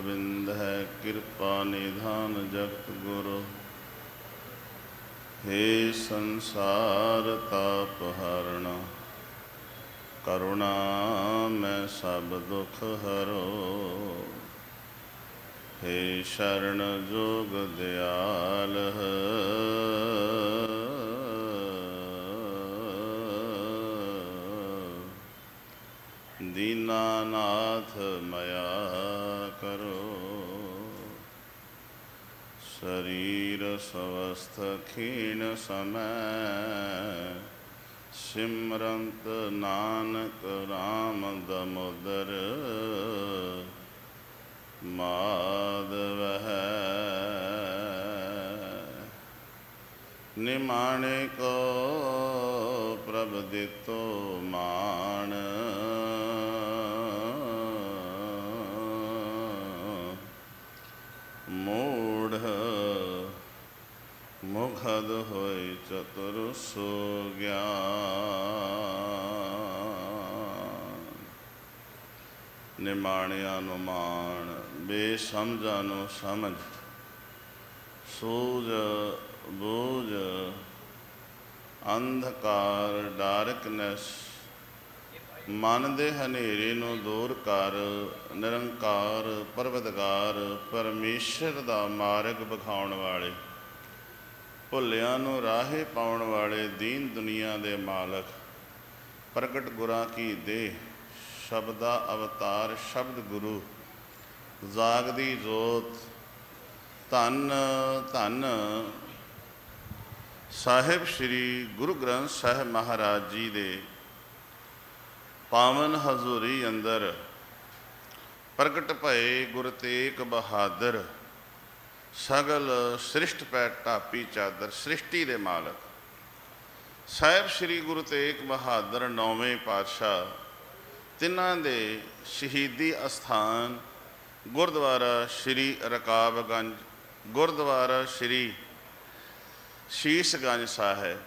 गोबिंद है कृपा निधान जगत गुरु। हे संसार ताप हरण करुणा मैं सब दुख हरो। हे शरण जोग दयाल दीनानाथ मया करो। शरीर स्वस्थ क्षीण समय सिमरंत नानक राम दामोदर माधव है। निमाणे को प्रभ दितो मान मूढ़ मुखद होय चतुर सो ज्ञान। निमाणिया नु मान बेसमझा नु समझ सूझ बूझ अंधकार डार्कनेस मन दे हनेरे नू दूर कर। निरंकार परवतगार परमेश्वर दा मार्ग विखाउण वाले भुलियां नू राहे पाउण वाले दीन दुनिया दे मालक प्रगट गुरां की देह शब्दा अवतार शब्द गुरु जागदी जोत धन धन साहिब श्री गुरु ग्रंथ साहिब महाराज जी दे पावन हजूरी अंदर प्रगट भए गुरु तेग बहादुर सगल सृष्ट पै टापी चादर सृष्टि दे मालक साहिब श्री गुरु तेग बहादुर नौवें पातशाह तिन्हां दे शहीदी अस्थान गुरुद्वारा श्री रकाबगंज गुरुद्वारा श्री शीशगंज साहिब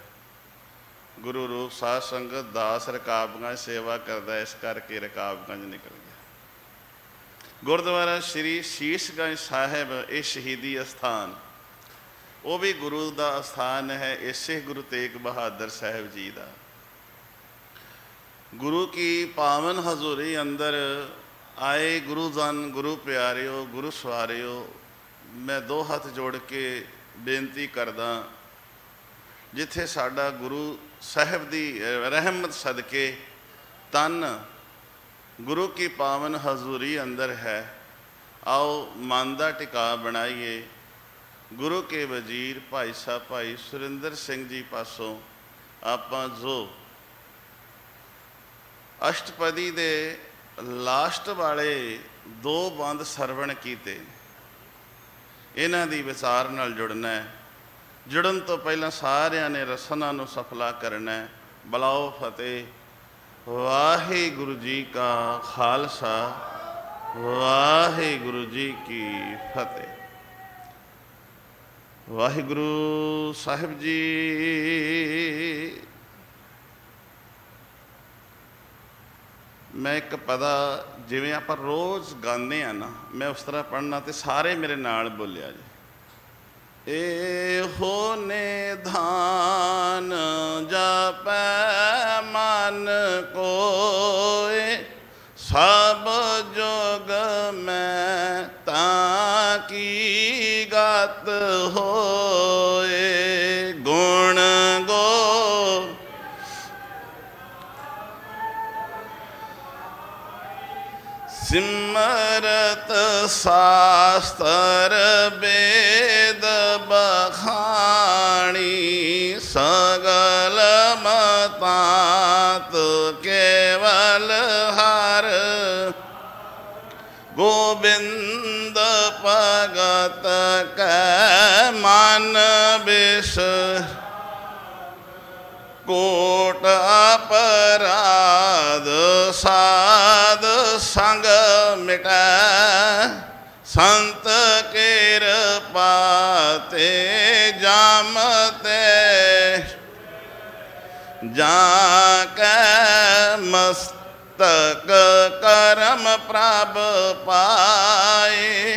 गुरु रूप साध संगत दास रकाबगंज सेवा करता इस करके रकाबगंज निकल गया। गुरुद्वारा श्री शीशगंज साहिब ये शहीदी अस्थान वो भी गुरु का अस्थान है। इसे गुरु तेग बहादुर साहिब जी का गुरु की पावन हजूरी अंदर आए गुरुजन गुरु प्यारियो गुरु सवारियो मैं दो हाथ जोड़ के बेनती करदा जिथे साडा गुरु साहिब दी रहमत सदके तन गुरु की पावन हजूरी अंदर है। आओ मन का टिका बनाइए। गुरु के वजीर भाई साहब भाई सुरिंदर सिंह जी पासों आपां जो अष्टपदी दे लास्ट वाले दो बंद सरवण कीते इन्हां दी विचार नाल जुड़ना है। जुड़न तो पहला सारिया ने रसना नू सफला करना है। बुलाओ फतेह। वाहिगुरु जी का खालसा वाहिगुरु जी की फतेह। वाहिगुरु साहिब जी मैं एक पदा जिवें आपां रोज़ गाने आ ना मैं उस तरह पढ़ना तो सारे मेरे नाल बोलिया जी। एहो निधान जपै मन कोय सब जोग में ताकी गत होए। गुण गो सिमरत शास्त्र वेद बखानी सगल मतात केवल हर गोविंद भगत कै मन विष कोट अपराध साध संग मिटै संत कृपा ते जामते जाके मस्तक करम प्रभ पाए।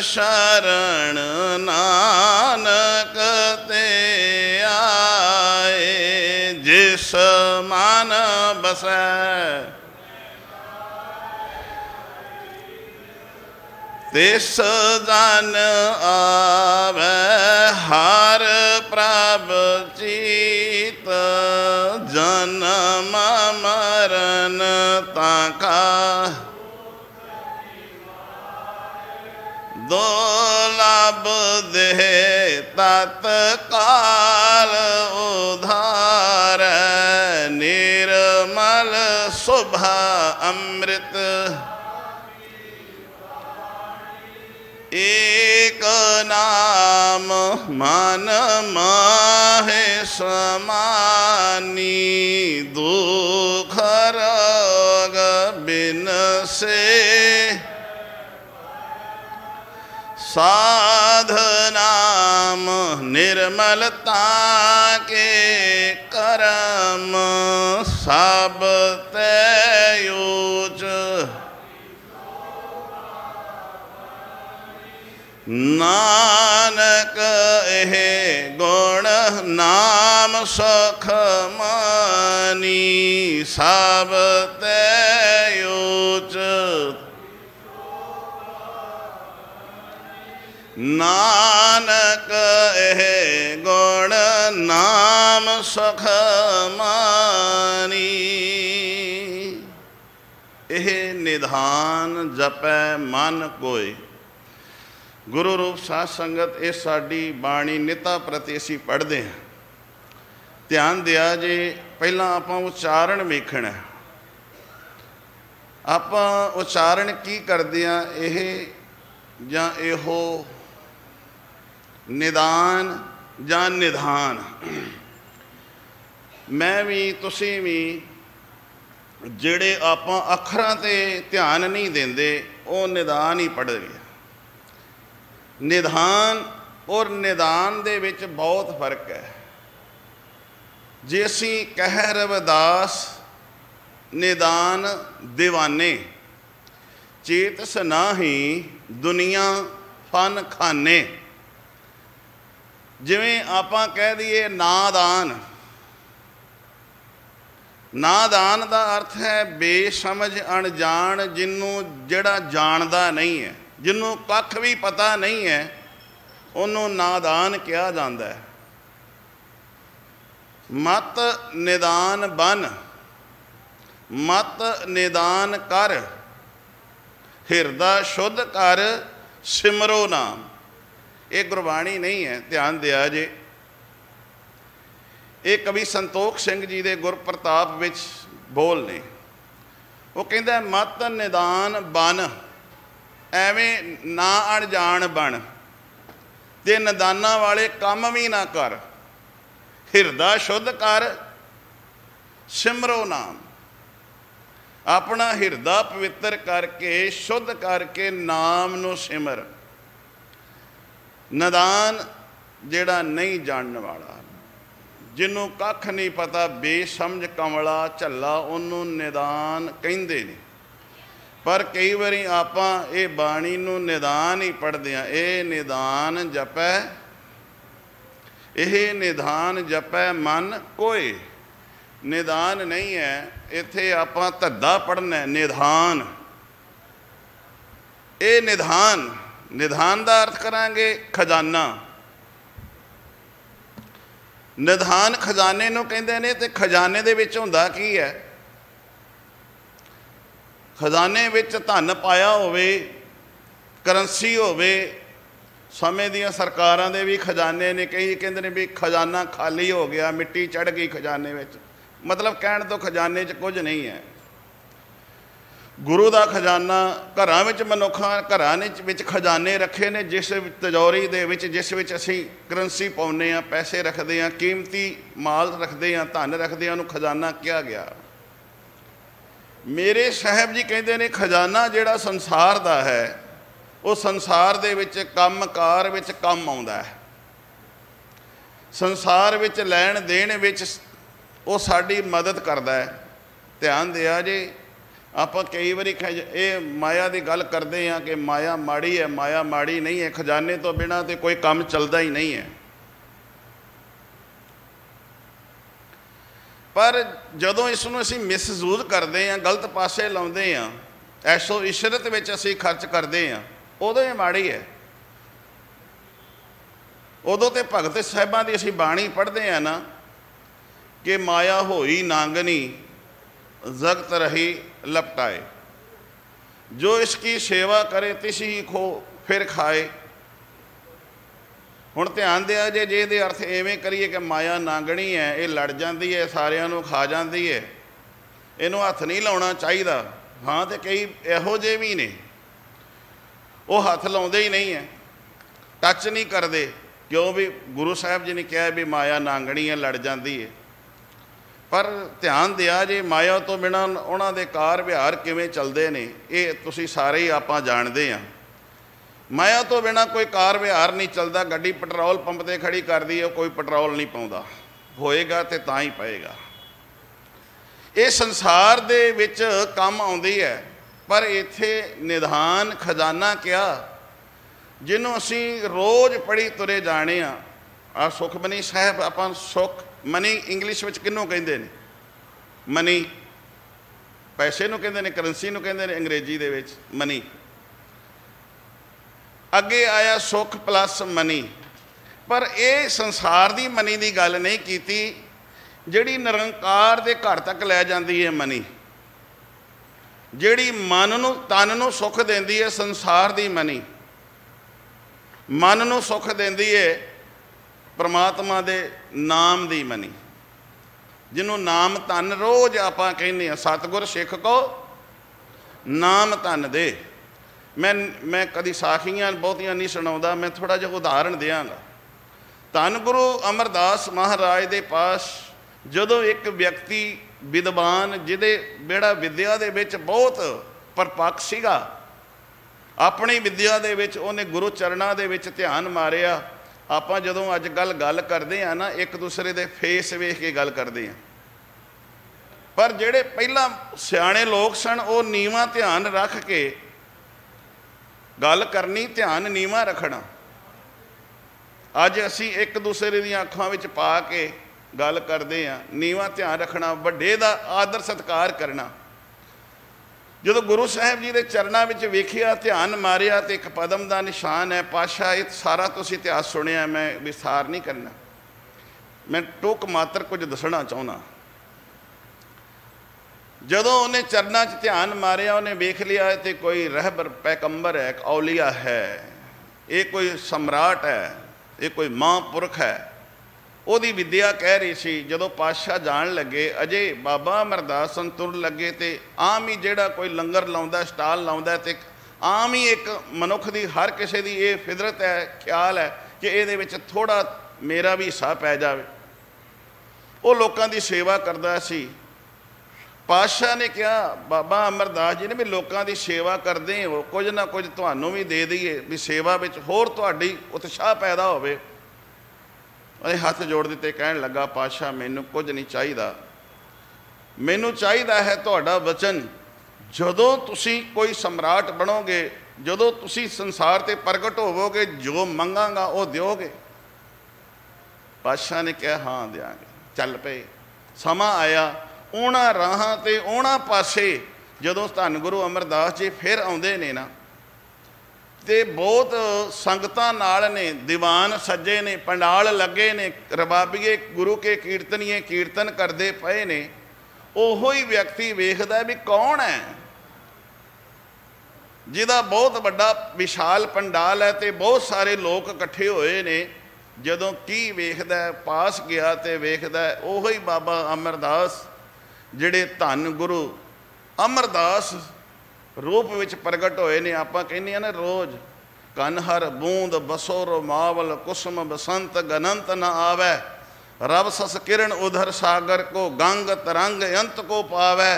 शरण नानक ते आए, जिस मन बसै तिस जन आवे, हर प्रभ चीत जन्म मरण ताका, दुर्लभ देह तत्काल उधार, निर्मल शुभ अमृत एक नाम, मन माहे समानी, दुख रोग बिन से साध नाम, निर्मलता के करम, सब ते ऊच नानक एहे गुण नाम सुख मानी, सब ते ऊच नानक एहे गुण नाम सुख मानी। एह निधान जपै मन कोय। गुरु रूप साध संगत ये साड़ी बाणी निता प्रति असी पढ़ते हैं। ध्यान दिया जे पहला आप उच्चारण वेखना, आप उच्चारण की करते हैं यह जां इहो निदान जां निधान। मैं भी तुसी भी जिहड़े आप अखरां ते ध्यान नहीं देंदे वो निदान ही पढ़ गए। निधान और निदान दे विच बहुत फर्क है। जे असी कह रविदास निदान दीवाने, चेतस नाही दुनिया फन खाने। जिवें आपां कह दईए नादान, नादान का अर्थ है बेसमझ अणजान, जिन्हों जिहड़ा जानदा नहीं है, जिन्हों कख भी पता नहीं है, उन्होंने नादान कहा जाता है। मत निदान बन, मत निदान कर, हिरदा शुद्ध कर, सिमरो नाम। ये गुरबाणी नहीं है, ध्यान दिया जे। ये कवि संतोख सिंह जी के गुरप्रताप विच बोल ने। वो कहता मत निदान बन, एवें ना अणजान बन ते निदाना वाले काम भी ना कर, हिरदा शुद्ध कर, सिमरो नाम। अपना हिरदा पवित्र करके शुद्ध करके नाम नू सिमर। निदान जिहड़ा नहीं जानने वाला, जिन्हों कख नहीं पता, बेसमझ कमला झल्ला, उन्होंने निदान कहिंदे ने। पर कई बारी आपां ये बाणी नूं निदान ही पढ़ते हैं। ये निदान जपै, यह निदान जपै मन कोय। निदान नहीं है, इत्थे आपां धद्दा पढ़ना निधान। ये निधान, निधान का अर्थ करांगे खजाना। निधान खजाने नूं कहंदे ने। ते खजाने दे विच हुंदा की है? खजाने विच धन पाया होवे, करंसी होवे। समय दियां सरकारां दे भी खजाने ने, कई कहंदे ने भी खजाना खाली हो गया, मिट्टी चढ़ गई खजाने विच। मतलब कहण तो खजाने च कुछ नहीं है। गुरु का खजाना घरां विच मनुखां घरां विच खजाने रखे ने, जिस तिजोरी दे विच जिस विच असीं करंसी पाउने आ, पैसे रखते हैं, कीमती माल रखते हैं, धन रखते हैं, उन्होंने खजाना कहा गया। मेरे साहब जी कहते हैं खजाना जिहड़ा संसार का है, वो संसार दे विच काम कार विच काम आउंदा है। संसार विच लैण देण विच वो साडी मदद करता है। ध्यान दिया जी, ਆਪਾਂ ਕਈ ਵਾਰੀ ਇਹ ਮਾਇਆ ਦੀ ਗੱਲ ਕਰਦੇ ਹਾਂ ਕਿ ਮਾਇਆ ਮਾੜੀ ਹੈ, ਮਾਇਆ ਮਾੜੀ ਨਹੀਂ ਹੈ। ਖਜ਼ਾਨੇ ਤੋਂ ਬਿਨਾਂ ਤੇ ਕੋਈ ਕੰਮ ਚੱਲਦਾ ਹੀ ਨਹੀਂ ਹੈ। ਪਰ ਜਦੋਂ ਇਸ ਨੂੰ ਅਸੀਂ ਮਿਸਯੂਜ਼ ਕਰਦੇ ਹਾਂ, ਗਲਤ ਪਾਸੇ ਲਾਉਂਦੇ ਹਾਂ, ਐਸ਼ੋ ਇਸ਼ਰਤ ਵਿੱਚ ਅਸੀਂ ਖਰਚ ਕਰਦੇ ਹਾਂ, ਉਦੋਂ ਇਹ ਮਾੜੀ ਹੈ। ਉਦੋਂ ਤੇ ਭਗਤ ਸਾਹਿਬਾਂ ਦੀ ਅਸੀਂ ਬਾਣੀ ਪੜ੍ਹਦੇ ਹਾਂ ਨਾ ਕਿ ਮਾਇਆ ਹੋਈ ਨਾਂਗਨੀ जगत रही लपटाए, जो इसकी सेवा करे तिस ही खो फिर खाए। हुण ध्यान दिया जे ये अर्थ इवें करिए कि माया नांगणी है, ये लड़ जाती है, सारियां नूं खा जाती है, इनू हथ नहीं लाउणा चाहिए। हाँ, तो कई इहो जे भी ने वो हथ लाउंदे ही नहीं है, टच नहीं करते, क्यों भी गुरु साहब जी ने कहा भी माया नांगणी है, लड़ जाती है। पर ध्यान दिया जे माया तो बिना उन्हां दे कार विहार किवें चलदे ने, ये तुसीं सारे ही आपां जाणदे आ। माया तो बिना कोई कार विहार नहीं चलता। गड्डी पेट्रोल पंप ते खड़ी कर दी है, कोई पेट्रोल नहीं पाउंदा, होएगा तो तां ही पएगा। ये संसार दे विच काम आउंदी है, पर इत्थे निधान खजाना क्या जिन्हों असीं रोज़ पढ़ी तुरे जाने आ। सुखमनी साहब आपां सुख मनी इंग्लिश में किनों कहते हैं? मनी पैसे नूं कहते हैं, करंसी नूं कहते हैं अंग्रेजी दे विच मनी। अगे आया सुख प्लस मनी। पर यह संसार की मनी की गल नहीं कीती जिहड़ी निरंकार दे घर तक लै जाती है मनी, जिहड़ी मन नूं तन नूं सुख देंदी है संसार की मनी, मन नूं सुख देंदी है परमात्मा दे नाम दी मनी, जिन्हों नाम धन रोज़ आपां कहने सतगुर सिख को नाम धन दे। मैं कदी साखियां बहुतियां नहीं सुणाउंदा, मैं थोड़ा जिहा उदाहरण देंगा। धन गुरु अमरदास महाराज दे पास जदों एक व्यक्ति विद्वान जिहदे बेड़ा विद्या दे विच बहुत परपक्ष सीगा, अपनी विद्या दे विच उहने गुरु चरणां दे विच ध्यान मारिया। आपां जदों अजकल गल करते हैं ना, एक दूसरे दे फेस वेख के गल करते हैं, पर जिहड़े पहला सियाणे लोग सन वो नीवां ध्यान रख के गल करनी, ध्यान नीवां रखना। अज असीं एक दूसरे दी अखां विच पा के गल करते हैं, नीवां ध्यान रखना, वड्डे दा आदर सत्कार करना। जो गुरु साहब जी के चरणों में वेखिया, ध्यान मारिया तो एक पदम का निशान है। पातशाह ये सारा तुसीं इतिहास सुनिया, मैं विस्तार नहीं करना, मैं टुक मात्र कुछ दसना चाहना। जदों उन्हें चरणों च ध्यान मारिया, उन्हें वेख लिया तो कोई रहबर पैगंबर है, एक औलिया है, ये कोई सम्राट है, ये कोई महापुरख है, ਉਹਦੀ विद्या कह रही सी। जदों पातशाह जान लगे, अजे बाबा अमरदास तुर लगे तो आम ही जिहड़ा कोई लंगर लाउंदा, स्टाल लाउंदा, तो आम ही एक मनुख की हर किसी की ये फितरत है, ख्याल है कि ये विच थोड़ा मेरा भी हिस्सा पै जाए। वो लोगों की सेवा करता सी। पातशाह ने कहा बाबा अमरदास जी ने भी लोगों की सेवा करते हो, कुछ ना कुछ तुहानूं भी दे दईए भी सेवा में होर तुहाडी उत्साह पैदा होवे। अरे हाथ जोड़ दिते, कहन लगा पातशाह मैनू कुछ नहीं चाहिए, मैनू चाहिए है तुहाडा वचन। जदों तुसी कोई सम्राट बनोगे, जदों तुसी संसार ते प्रगट होवोगे, जो मंगांगा वो दोगे। पातशाह ने कहा हाँ देंगे। चल पे समा आया, उन्हां राहां ते उन्हां पासे जदों धन गुरु अमरदास जी फिर आउंदे ने ना, ते बहुत संगतां नाल ने, दीवान सज्जे ने, पंडाल लगे ने, रबाबीए गुरु के कीर्तनीए कीर्तन करते पे ने। ओहो ही व्यक्ति वेखदा भी कौन है जिहदा बहुत बड़ा विशाल पंडाल है तो बहुत सारे लोग इकट्ठे होए ने। जदों की वेखदा पास गया तो वेखदा ओहो ही बाबा अमरदास जिहड़े धन गुरु अमरदास रूप विच प्रगट होए ने। आपां कहने ना रोज़ कनहर बूंद बसोर मावल कुसुम बसंत गनंत न आवे, रब सस किरण उधर सागर को गंग तरंग अंत को पावे।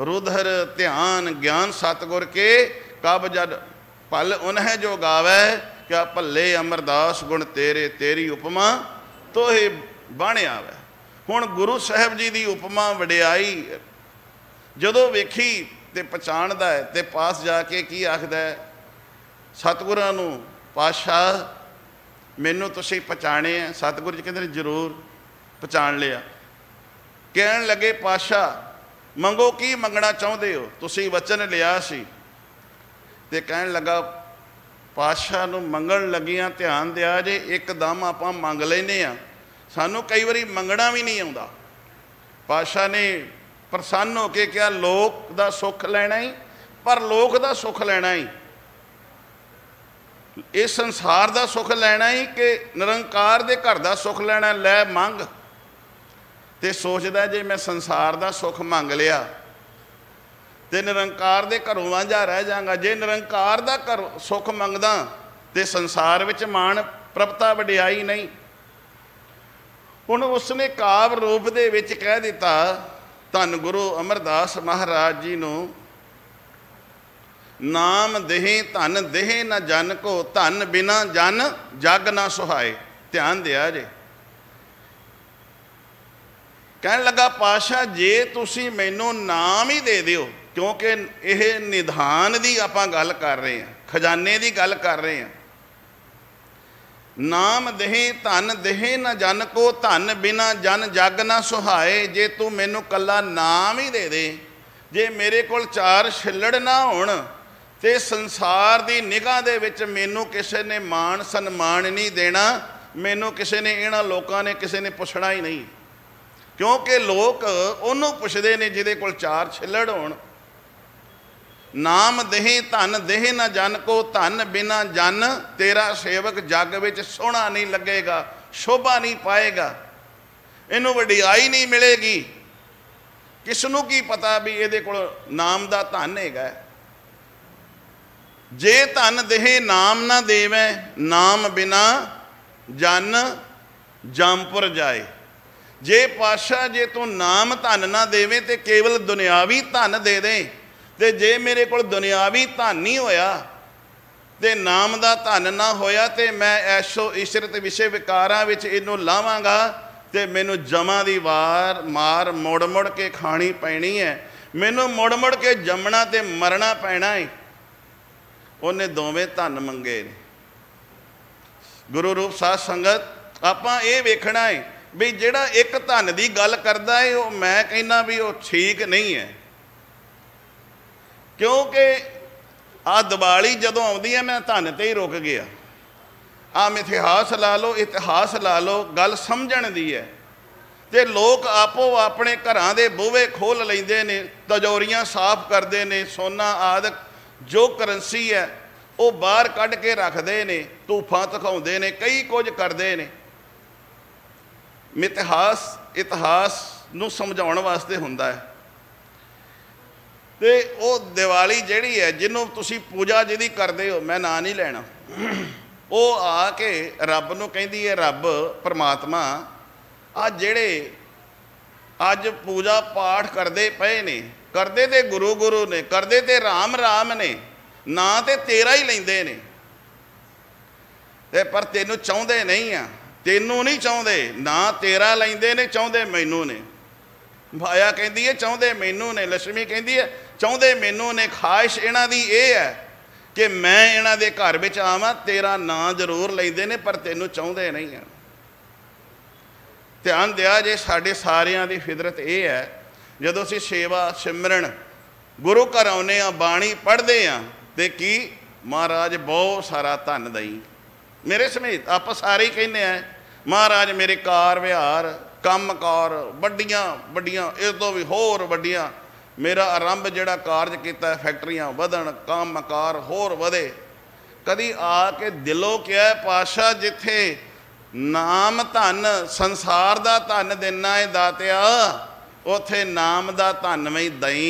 रुधर ध्यान ज्ञान सतगुर के कब जद पल उन्हें जो गावे, क्या भले अमरदास गुण तेरे तेरी उपमा तो ही बण आवे। हुण गुरु साहब जी की उपमा वडियाई जदों वेखी ते पछाणदा है ते पास जाके की आखदा है, सतगुरां नूं पातशाह मैनू तुसीं पछाणे है? सतगुरु जी कहंदे ने जरूर पछाण लिया। कहण लगे पातशाह मंगो की मंगना चाहुंदे हो, तुसीं वचन लिया सी। ते कहण लगा पातशाह नूं मंगण लगियां ध्यान दिया जे एकदम आपां मंग लैंदे आ, सानू कई बारी मंगना भी नहीं आउंदा। पातशाह ने प्रसन्न होके कहा लोक दा सुख लैना ही, पर लोक दा सुख लैना ही, इस संसार दा सुख लैना ही कि निरंकार दे घर दा सुख लैना? लै मंग। ते सोचदा जे मैं संसार दा सुख मंग लिया ते निरंकार दे घरों वांझा रह जांगा। जे निरंकार दा घर सुख मंगदा ते संसार विच मान प्रभता वडियाई नहीं। हुण उसने काव रूप दे विच कह दिता, धन गुरु अमरदास महाराज जी नूं, नाम देहे धन देहे न जन को, धन बिना जन जग ना सुहाए। ध्यान दिया जे। कहन लगा पातशाह जे तुसी मैनू नाम ही दे दिओ, क्योंकि यह निधान की आपां गल कर रहे हैं, खजाने की गल कर रहे हैं। नाम देहे धन देहे न जन को, धन बिना जन जग ना सुहाए। जे तू मैनू कला नाम ही दे दे, जे मेरे कोल चार छिल्लड़ ना होण ते संसार की निगाह दे विच मैनू किसी ने मान सन्मान नहीं देना, मैनू किसी ने इन्हां लोकां ने किसी ने पुछना ही नहीं। क्योंकि लोग उन्होंने पुछते हैं जिहदे कोल चार छिल्लड़ होण। नाम देहे धन देहे न जन को, धन बिना जन तेरा सेवक जग विच सोहना नहीं लगेगा, शोभा नहीं पाएगा, इनू वडियाई नहीं मिलेगी। किसनू की पता भी ये नाम दा धन हैगा। जे धन देहे नाम ना देवे, नाम बिना जन जामपुर जाए। जे पातशाह जे तू नाम धन ना देवे तो केवल दुनियावी धन दे दे, ते जे मेरे को दुनियावी धन नहीं होया ते नाम दा धन ना होया ते मैं ऐशो इशरत विषय विकारां विच इनू लावांगा ते मैनू जमा दी वार मार मुड़ मुड़ के खानी पैनी है, मैनू मुड़ मुड़ के जमना ते मरना पैना है। उन्हें दोवें धन मंगे। गुरु रूप साध संगत आपां ये वेखना है भी जिहड़ा एक धन की गल करदा है वो मैं कहना भी वो ठीक नहीं है। क्योंकि आ दिवाली जदों आउंदी है मैं धन ते ही रुक गया। आम इतिहास ला लो, इतिहास ला लो, गल समझण दी है। ते लोग आपो अपने घरां दे बूहे खोल लैंदे ने, तजोरियां साफ करते हैं, सोना आदि जो करंसी है वो बाहर कढ़ के रखते हैं, धूफां दिखाउंदे ने, कई कुछ करते हैं। इतिहास नूं समझाउण वास्ते हुंदा है। ते वो दिवाली जिहड़ी है जिन्हों तुसीं पूजा जिहदी करदे हो, मैं नां नहीं लैना, वो आके रब नूं कहंदी है, रब परमात्मा आ जिहड़े अज पूजा पाठ करदे पए ने, करदे ते गुरु गुरु ने, करदे ते राम राम ने, ना ते तेरा ही लैंदे ने, ते पर तेनू चाहुंदे नहीं आ, तेनू नहीं चाहुंदे, ना तेरा लैंदे ने, चाहुंदे मैनू ने। भाया कहती है चाहुंदे मैनू ने, लक्ष्मी कहती है चाहुंदे मैनू ने। ख्वाहिश इन्हां दी ये है कि मैं इन्हां दे घर विच आवां, तेरा नां जरूर लैंदे ने पर तेनू चाहुंदे नहीं है। ध्यान दिया जे साडे सारियां दी फितरत ये है, जदों असीं सेवा सिमरन गुरु घर आउने आ, बाणी पढ़दे आ ते की महाराज बहुत सारा धन दई, मेरे समेत आप सारे ही कहने हैं महाराज मेरे कार विहार कम कार वड्डियां वड्डियां इस तो भी होर वड्डियां, मेरा आरंभ जिहड़ा कारज किया फैक्ट्रियां वधन, काम कार होर वधे। कदी आके दिलों क्या पातशाह जिथे नाम धन संसार दा धन देना है दातिया, उथे नाम दा धन में दई।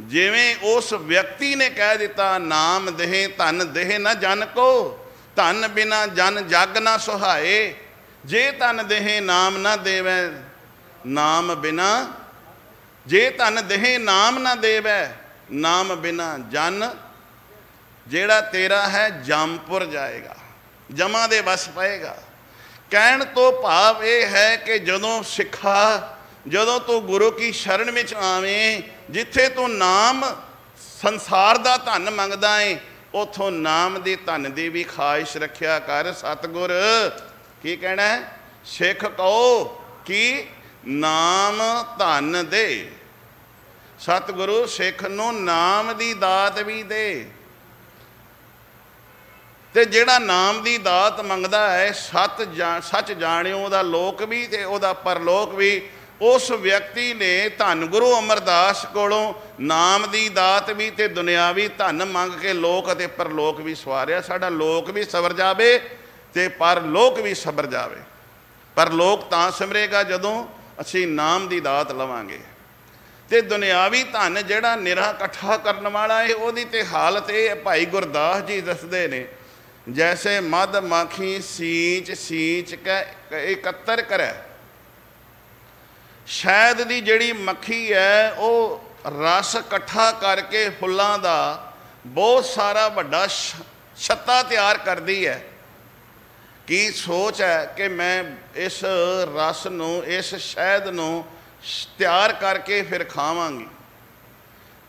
जिवें उस व्यक्ति ने कह दिता नाम देहे धन देहे न जन को, धन बिना जन जग ना सुहाए। जे धन देहे नाम ना देवे, नाम बिना जे धन देहे नाम ना देवे, नाम बिना जन जेड़ा तेरा है जामपुर जाएगा, जमा दे बस पाएगा। कहण तो भाव ये है कि जदों सिखा, जदों तू गुरु की शरण में आवें, जिथे तू नाम संसार दा धन मंगदा है, उथों नाम दी धन दी भी ख्वाहिश रखिया कर। सतगुर की कहना है, सिख कहो कि नाम धन दे। सतगुरु सिख नूं नाम दी दात भी दे। ते जिहड़ा नाम दी दात मंगदा है, सच जाणिओ उहदा लोक भी ते उहदा परलोक भी। उस व्यक्ति ने धन गुरु अमरदास कोलों नाम दी दात भी ते दुनियावी धन मंग के लोक अते परलोक भी सवारिया। साडा लोक भी सवर जावे ते परलोक भी सबर जावे। परलोक तां सिमरेगा जदों असीं नाम दी दात लवांगे। ते दुनियावी धन जिहड़ा निरा इकट्ठा करन वाला है, उहदी ते हालत ये है, भाई गुरदास जी दसदे ने, जैसे मध माखी सींच सींच के एकत्र करे। शहद की जिहड़ी मक्खी है वो रस इकट्ठा करके फुल्लां दा बहुत सारा वड्डा छत्ता तैयार करती है। की सोच है कि मैं इस रस नूं, इस शहद नूं तैयार करके फिर खावांगी।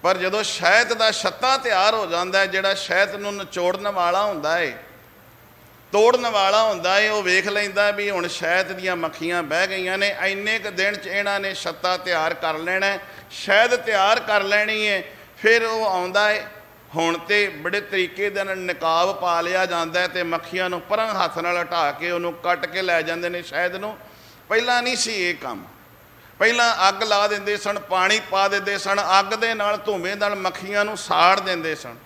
पर जदों शहद का छत्ता तैयार हो जाता है, जिहड़ा शहद नूं निचोड़न वाला हुंदा है, तोड़न वाला हुंदा है, वो वेख लैंदा भी हुण शहद दियां मक्खियां बह गईयां ने, इन्ने क दिन च इन्हां ने छत्ता तैयार कर लेना है, शहद तैयार कर लेनी है। फिर वो आउंदा है, हुण ते बड़े तरीके दे नाल नकाब पा लिया जांदा है ते मक्खियां नूं परां हत्थ नाल हटा के उहनूं कट के लै जांदे ने शहद नूं। पहिलां नहीं सी ये काम। पहिलां अग ला दिंदे सन, पानी पा दिंदे सन, अग दे नाल धुएं नाल मक्खियां नूं साड़ दिंदे सन।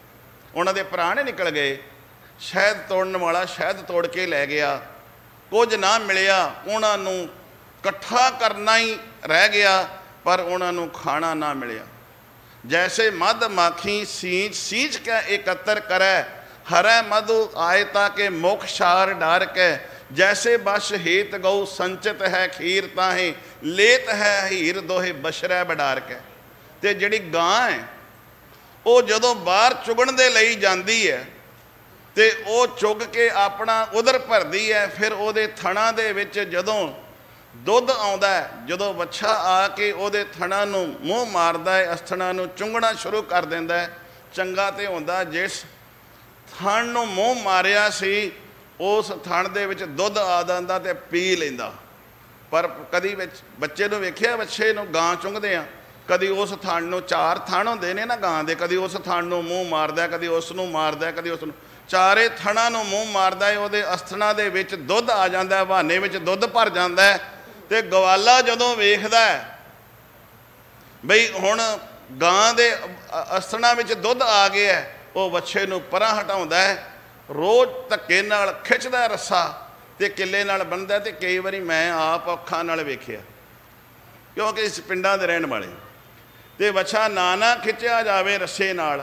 उहनां दे प्राण निकल गए। शहद तोड़न वाला शहद तोड़ के लै गया, कुछ ना मिलिया, उन्होंने इकट्ठा करना ही रह गया, पर उन्होंने खाना ना मिलिया। जैसे मध माखी सींच सींच के एकत्र करे, हरै मधु आए ताके मुख शार डार के। जैसे बश हेत गऊ संचित है खीर ताहे, लेत है हीर दोहे बशरै बडार के। ते जिहड़ी गां है वो जदों बाहर चुगण दे लई जांदी है ते वो चुग के अपना उधर भरदी है। फिर उहदे थणा दे विच जदों दुध आउंदा है, जदों बच्छा आके उहदे थणा नूं मूँह मारदा है, अस्थणा नूं चुंगना शुरू कर दिंदा है। चंगा ते हुंदा जिस थण नूं मूँह मारिया सी उस थण दे विच दुध आ जांदा ते पी लैंदा। पर कदी बच्चे नूं वेखिया, बच्चे नूं गां चुंगदे आ, कदी उस थण नूं, चार थण हुंदे ने ना गां दे, कदी उस थण नूं मूँह मारदा, कदी उस नूं मारदा, कदी उस नूं, चारे थणा नूं मूँह मारदा है। उहदे अस्थणा दे विच दुध आ जांदा है, बहाने विच दुध भर जांदा है। ते गवाला जदों वेखदा है बई हुण गां दे अस्थणा विच दुध आ गया है, वो बच्छे नूं परां हटाउंदा है, रोज़ धक्के नाल खिੱਚਦਾ रस्सा ते किले नाल बन्नदा। ते कई वारी मैं आप अखां नाल वेखिया, क्योंकि इस पिंडां दे रहण वाले, ते बच्छा ना खिੱਚਿਆ जावे रस्से नाल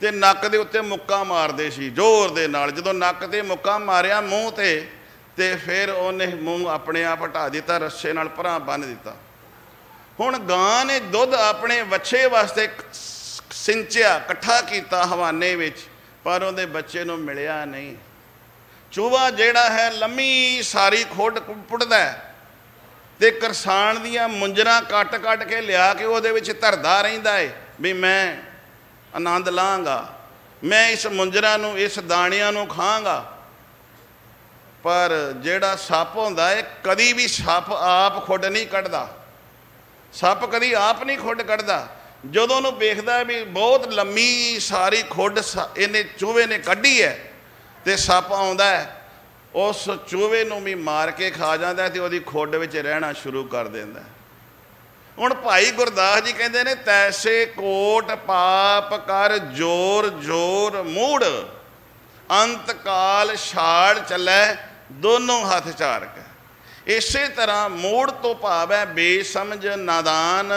ते नक्क दे उत्ते मुक्का मारदे सी जोर दे नाल। जदों नक्क ते मुक्का मारिया मूँह ते फिर उन्हें मूँह अपने आप हटा दिता, रस्से नाल परां बन दिता। हुण गां ने दुध अपने बच्चे वास्ते सिंचिया, इकट्ठा किया हवाने विच, पर उहदे बच्चे नूं मिलिया नहीं। चूहा जिहड़ा है लम्मी सारी खुड पुटदा है ते करसान दियां मुंजरां कट कट के लिया के उहदे विच धरदा रहिंदा है भी मैं आनंद लाँगा, मैं इस मुंजरां नूं, इस दाणियां नूं खाँगा। पर जिहड़ा सप हुंदा है, कदी भी सप आप खुड नहीं कढ़दा, सप कदी आप नहीं खुड कढ़दा। जदों उहनूं वेखदा भी बहुत लम्मी सारी खुड इहने चूहे ने कढ़ी है ते सप आउंदा है, उस चूहे नूं भी मार के खा जांदा ते उहदी खुड विच रहना शुरू कर दिंदा। हुण भाई गुरदास जी कहंदे ने, तैसे कोट पाप कर जोर जोर मूड़, अंत काल छाड़ चलै दोनों हाथ चार के। इसे तरह मूड़ तो भाव है बेसमझ नादान,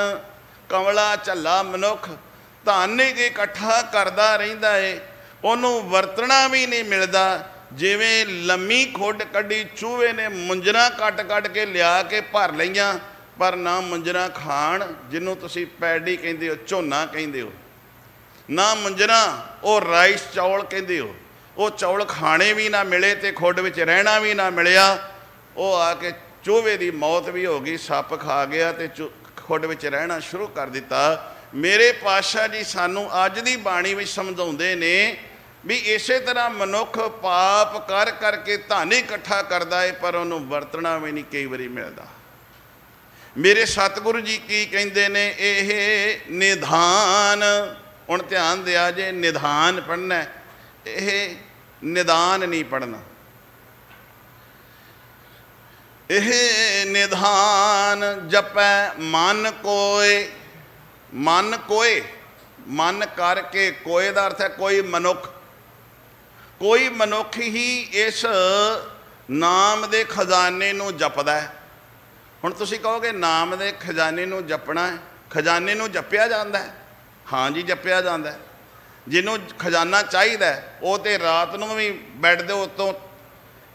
कमला झल्ला मनुख, धन ही इकट्ठा करता रहिंदा है, उन्होंने वरतना भी नहीं मिलता। जिवें लम्मी खुड कढ़ी चूहे ने मुंजरा कट कट के लिया के भर लईयां, पर ना मुंजरा खाण, जिन्हों तुसीं पैडी कहंदे हो, झोना कहंदे हो, ना मुंजरा वो राइस चौल कहंदे हो, वो चौल खाने भी ना मिले तो खुड विच रहना भी ना मिलिया। वो आके चूहे की मौत भी हो गई, सप खा गया तो खुड विच रहना शुरू कर दिता। मेरे पातशाह जी सानू अज दी बाणी विच समझाउंदे ने भी इसे तरह मनुख पाप कर करके धन इकट्ठा करता है पर उन्होंने वरतना भी नहीं कई बारी मिलता। मेरे सतगुरु जी की कहते ने यह निधान, हुण ध्यान दिया जे निधान पढ़ना, यह निदान नहीं पढ़ना। यह निधान जपै मन कोय, मन कोय मन करके, कोय दा अर्थ है कोई मनुख, कोई मनुख ही इस नाम दे खजाने नूं जपदा है। हुण तुसीं कहोगे नाम दे खजाने नूं जपना है, खजाने नूं जपिया जांदा है? हाँ जी जपिया जांदा है। जिन्हों खजाना चाहिदा है वो तो रात नूं भी बैड दे उत्तों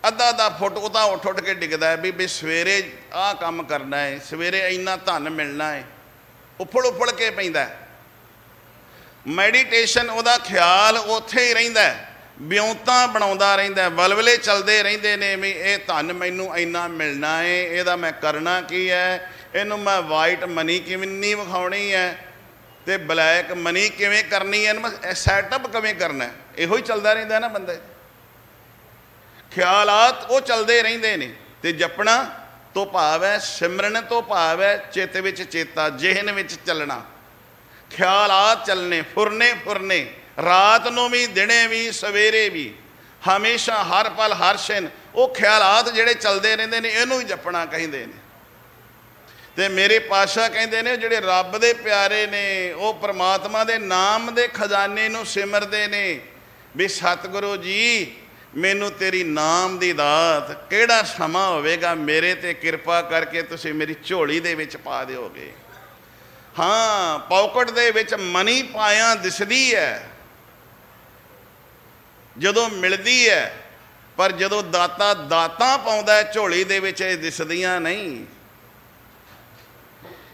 अद्धा अद्धा फुट उता उठ उठ के डिगदा है भी सवेरे आ काम करना है, सवेरे इन्ना धन मिलना है, उफड़ उफड़ के पैंदा है। मैਡੀਟੇਸ਼ਨ ਉਹਦਾ ख्याल उत्थे ही रहिंदा है, ब्योंतां बनाउंदा रहिंदा है, वलवले चलते रहिंदे ने भी ये धन मैनू इन्ना मिलना है, ਇਹਦਾ मैं करना की है, इनू मैं वाइट मनी किवें विखाउणी है ते ब्लैक मनी किवें करनी है, मैं सैटअप किवें करना है, इहो ही चलता रहिंदा है ना। बंदे ख्यालात वो चलते रहिंदे ने। ते जपना तो भाव है, सिमरन तो भाव है चित्त विच चेता, जेहन विच चलना, ख्यालात चलने, फुरने फुरने, रात नूं भी दिने भी सवेरे भी, हमेशा हर पल हर क्षण वो ख्यालात जिहड़े चलते रहिंदे ने, इहनूं ही जपना कहिंदे ने। ते मेरे पातशाह कहंदे ने जिहड़े रब दे प्यारे ने वो परमात्मा दे नाम दे खजाने नूं सिमरदे ने भी सतगुरु जी मैनू तेरी नाम दी दात किहड़ा समा होवेगा, मेरे ते किरपा करके तुसीं मेरी झोली दे विच पा दिओगे। हाँ पॉकेट दे विच मनी पाया दिसदी है जदों मिलदी है, पर जदों दाता दातां पाउंदा है झोली दे विच दिसदियां नहीं।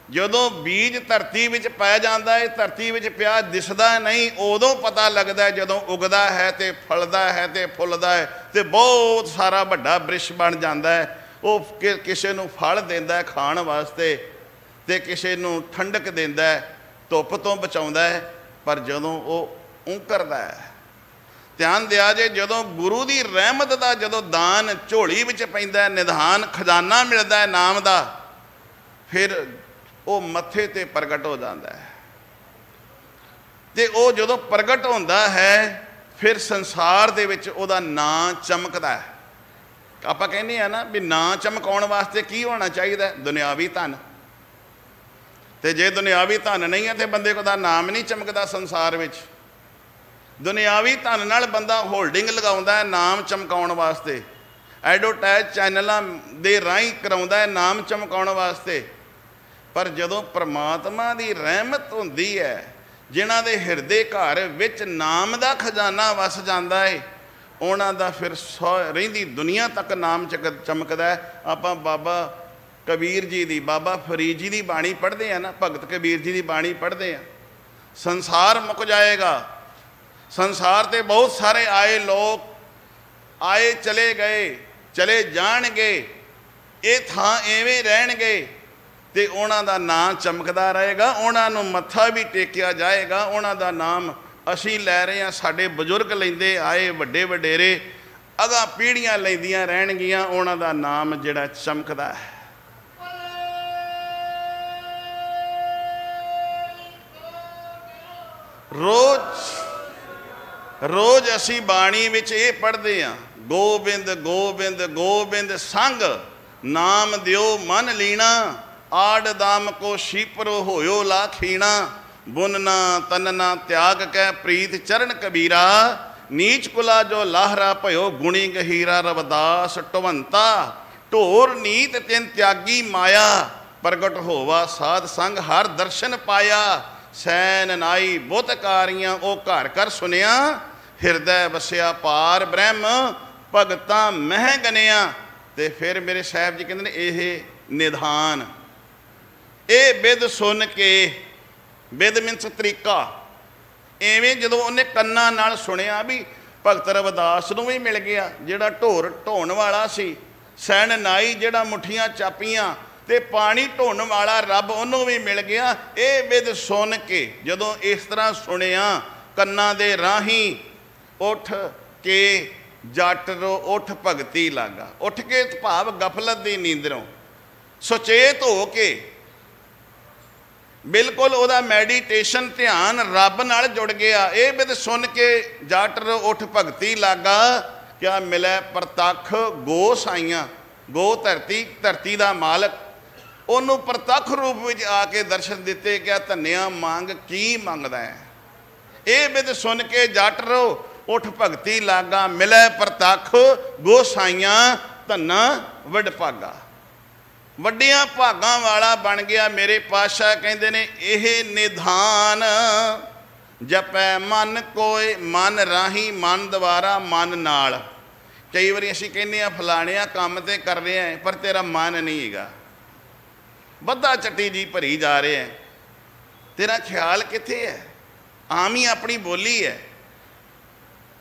जदों बीज धरती विच पै जांदा है, धरती विच पिया दिसदा नहीं, उदों पता लगदा है जदों उगदा है ते फलदा है ते फुलदा है ते बहुत सारा वड्डा बृक्ष बन जांदा है। वो किसे नूं फल देंदा है खाण वास्ते ते किसे नूं ठंडक देंदा है, धुप तो बचाउंदा है, पर जदों वो उंकरदा है। ध्यान दिया जे जदों गुरु की रहमत का जदों दान झोली विच पैंदा है, निधान खजाना मिलता है नाम का, फिर वो मत्थे ते प्रगट हो जाता है। ते वो जदों प्रगट होंदा है फिर संसार दे विच ओदा नां चमकदा है। आपां कहने आ ना भी नां चमकाउण वास्ते की होना चाहिए? दुनियावी धन। ते जे दुनियावी धन नहीं है तो बंदे दा नाम नहीं चमकदा संसार विच। दुनियावी धन नाल बंदा होल्डिंग लगाउंदा है नाम चमकाउण वास्ते, एडवरटाइज चैनलों दे राही कराउंदा है नाम चमकाउण वास्ते। पर जदों परमात्मा की रहमत होंदी है, जिन्हां दे हिरदे घर विच नाम का खजाना वस जांदा है, उन्हां दा फिर रहिंदी दुनिया तक नाम चमकदा है। आपां बाबा कबीर जी की, बाबा फरीद जी की बाणी पढ़ते हैं ना, भगत कबीर जी की बाणी पढ़ते हैं, संसार मुक जाएगा, संसार ते बहुत सारे आए लोग आए चले गए चले जाणगे, ये थां एवें रहणगे ते उन्हां दा नाम चमकदा रहेगा, उन्हां नूं मत्था भी टेकिया जाएगा, उन्हां दा नाम असीं लै रहे हैं, साडे बजुर्ग लैंदे आए, वड्डे वडेरे अगां पीढ़ियां लैंदियां रहणगियां, उन्हां दा नाम जिहड़ा चमकदा है। रोज असी बाणी विच ये पढ़ते हैं, गोबिंद गोबिंद गोबिंद संग नाम दियो मन लीना, आड़ दाम को शीपरो होयो लाखीना, बुनना तनना त्याग कै प्रीत चरण कबीरा, नीच कुला जो लाहरा भयो गुणी गहीरा, रविदास टवंता ढोर नीत तिन त्यागी माया, प्रगट होवा साध संग हर दर्शन पाया, सैन नाई बुतकारियां ओ घर घर सुनिया, हिरदै वसिया पार ब्रह्म भगतां मह गनिया। ते फिर मेरे साहब जी कहते ने यह निधान, ये बिद सुन के, बिद मीनस तरीका, इवें जदों उन्हें कन्नां नाल सुनिया भी भगत रविदास नूं भी मिल गया जिहड़ा ढोर ढोण वाला सी, सैन नाई जिहड़ा मुठियां चापियां ਤੇ ਪਾਣੀ ਢੋਣ ਵਾਲਾ ਰੱਬ ਉਹਨੂੰ ਵੀ ਮਿਲ ਗਿਆ। ਇਹ ਵਿਦ ਸੁਣ ਕੇ, ਜਦੋਂ ਇਸ ਤਰ੍ਹਾਂ ਸੁਣਿਆ ਕੰਨਾਂ ਦੇ ਰਾਹੀਂ, ਉੱਠ ਕੇ ਜੱਟ ਰੋ ਉੱਠ ਭਗਤੀ ਲਾਗਾ। ਉੱਠ ਕੇ ਭਾਵ ਗਫਲਤ ਦੀ ਨੀਂਦਰੋਂ ਸੁਚੇਤ ਹੋ ਕੇ, ਬਿਲਕੁਲ ਉਹਦਾ ਮੈਡੀਟੇਸ਼ਨ ਧਿਆਨ ਰੱਬ ਨਾਲ ਜੁੜ ਗਿਆ। ਇਹ ਬਿਦ ਸੁਣ ਕੇ ਜੱਟ ਰੋ ਉੱਠ ਭਗਤੀ ਲਾਗਾ, ਕਿਆ ਮਿਲੈ ਪ੍ਰਤੱਖ ਗੋ ਸਾਈਆਂ। ਗੋ ਧਰਤੀ, ਧਰਤੀ ਦਾ ਮਾਲਕ, ਉਹਨੂੰ ਪ੍ਰਤੱਖ ਰੂਪ ਵਿੱਚ ਆ ਕੇ ਦਰਸ਼ਨ ਦਿੱਤੇ। ਕਿਆ ਧੰਨਿਆ ਮੰਗ ਕੀ ਮੰਗਦਾ ਹੈ। ਇਹ ਬਿਦ ਸੁਣ ਕੇ ਜੱਟ ਰੋ ਉੱਠ ਭਗਤੀ ਲਾਗਾ, ਮਿਲੈ ਪ੍ਰਤੱਖ ਗੋ ਸਾਈਆਂ, ਧੰਨਾ ਵਡਭਾਗਾ। ਵੱਡਿਆਂ ਭਾਗਾਂ ਵਾਲਾ ਬਣ ਗਿਆ। ਮੇਰੇ ਪਾਤਸ਼ਾਹ ਕਹਿੰਦੇ ਨੇ ਇਹ ਨਿਧਾਨ ਜਪੈ ਮਨ ਕੋਏ, ਮਨ ਰਾਹੀਂ, ਮਨ ਦੁਆਰਾ, ਮਨ ਨਾਲ। ਕਈ ਵਾਰੀ ਅਸੀਂ ਕਹਿੰਦੇ ਹਾਂ ਫਲਾਣਿਆਂ ਕੰਮ ਤੇ ਕਰ ਰਿਹਾ ਹੈ, ਪਰ ਤੇਰਾ ਮਨ ਨਹੀਂ ਹੈਗਾ, ਬੱਧਾ ਚੱਟੀ ਜੀ ਭਰੀ ਜਾ ਰਿਹਾ ਹੈ, ਤੇਰਾ ਖਿਆਲ ਕਿੱਥੇ ਹੈ। ਆਮ ਹੀ ਆਪਣੀ ਬੋਲੀ ਹੈ।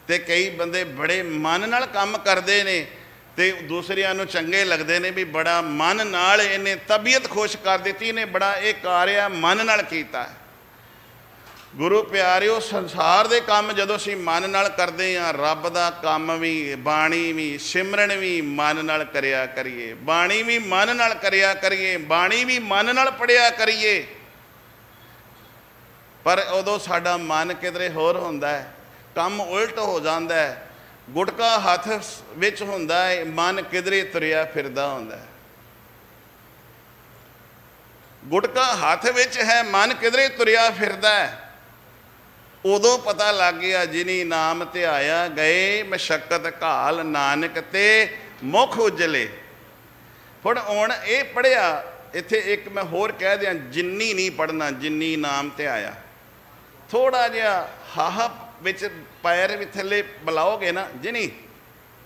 ਤੇ ਕਈ ਬੰਦੇ ਬੜੇ ਮਨ ਨਾਲ ਕੰਮ ਕਰਦੇ ਨੇ ਤੇ ਦੂਸਰਿਆਂ ਨੂੰ ਚੰਗੇ ਲੱਗਦੇ ਨੇ ਵੀ ਬੜਾ ਮਨ ਨਾਲ ਇਹਨੇ ਤਬੀਅਤ ਖੁਸ਼ ਕਰ ਦਿੱਤੀ, ਇਹਨੇ ਬੜਾ ਇਹ ਕਾਰਿਆ ਮਨ ਨਾਲ ਕੀਤਾ। ਗੁਰੂ ਪਿਆਰਿਓ, ਸੰਸਾਰ ਦੇ ਕੰਮ ਜਦੋਂ ਅਸੀਂ ਮਨ ਨਾਲ ਕਰਦੇ ਹਾਂ, ਰੱਬ ਦਾ ਕੰਮ ਵੀ, ਬਾਣੀ ਵੀ, ਸਿਮਰਨ ਵੀ ਮਨ ਨਾਲ ਕਰਿਆ ਕਰੀਏ, ਬਾਣੀ ਵੀ ਮਨ ਨਾਲ ਕਰਿਆ ਕਰੀਏ, ਬਾਣੀ ਵੀ ਮਨ ਨਾਲ ਪੜ੍ਹਿਆ ਕਰੀਏ। ਪਰ ਉਦੋਂ ਸਾਡਾ ਮਨ ਕਿਧਰੇ ਹੋਰ ਹੁੰਦਾ ਹੈ, ਕੰਮ ਉਲਟ ਹੋ ਜਾਂਦਾ ਹੈ। ਗੁਟਕਾ ਹੱਥ ਵਿੱਚ ਹੁੰਦਾ ਹੈ, ਮਨ ਕਿਧਰੇ ਤੁਰਿਆ ਫਿਰਦਾ ਹੁੰਦਾ ਹੈ। ਗੁਟਕਾ ਹੱਥ ਵਿੱਚ ਹੈ, ਮਨ ਕਿਧਰੇ ਤੁਰਿਆ ਫਿਰਦਾ ਹੈ। ਉਦੋਂ ਪਤਾ ਲੱਗ ਗਿਆ ਜਿਨੀ ਨਾਮ ਧਿਆਇਆ, ਗਏ ਮਸ਼ੱਕਤ ਘਾਲ, ਨਾਨਕ ਤੇ ਮੁਖ ਉਜਲੇ। ਹੁਣ ਇਹ ਪੜ੍ਹਿਆ, ਇੱਥੇ ਇੱਕ ਮੈਂ ਹੋਰ ਕਹਿ ਦਿਆਂ, ਜਿੰਨੀ ਨਹੀਂ ਪੜ੍ਹਨਾ, ਜਿੰਨੀ ਨਾਮ ਧਿਆਇਆ। ਥੋੜ੍ਹਾ ਜਿਹਾ ਹਾਹਾ ਵਿੱਚ ਪੈਰ ਵੀ ਥੱਲੇ ਬੁਲਾਓਗੇ ਨਾ, ਜਿਨੀ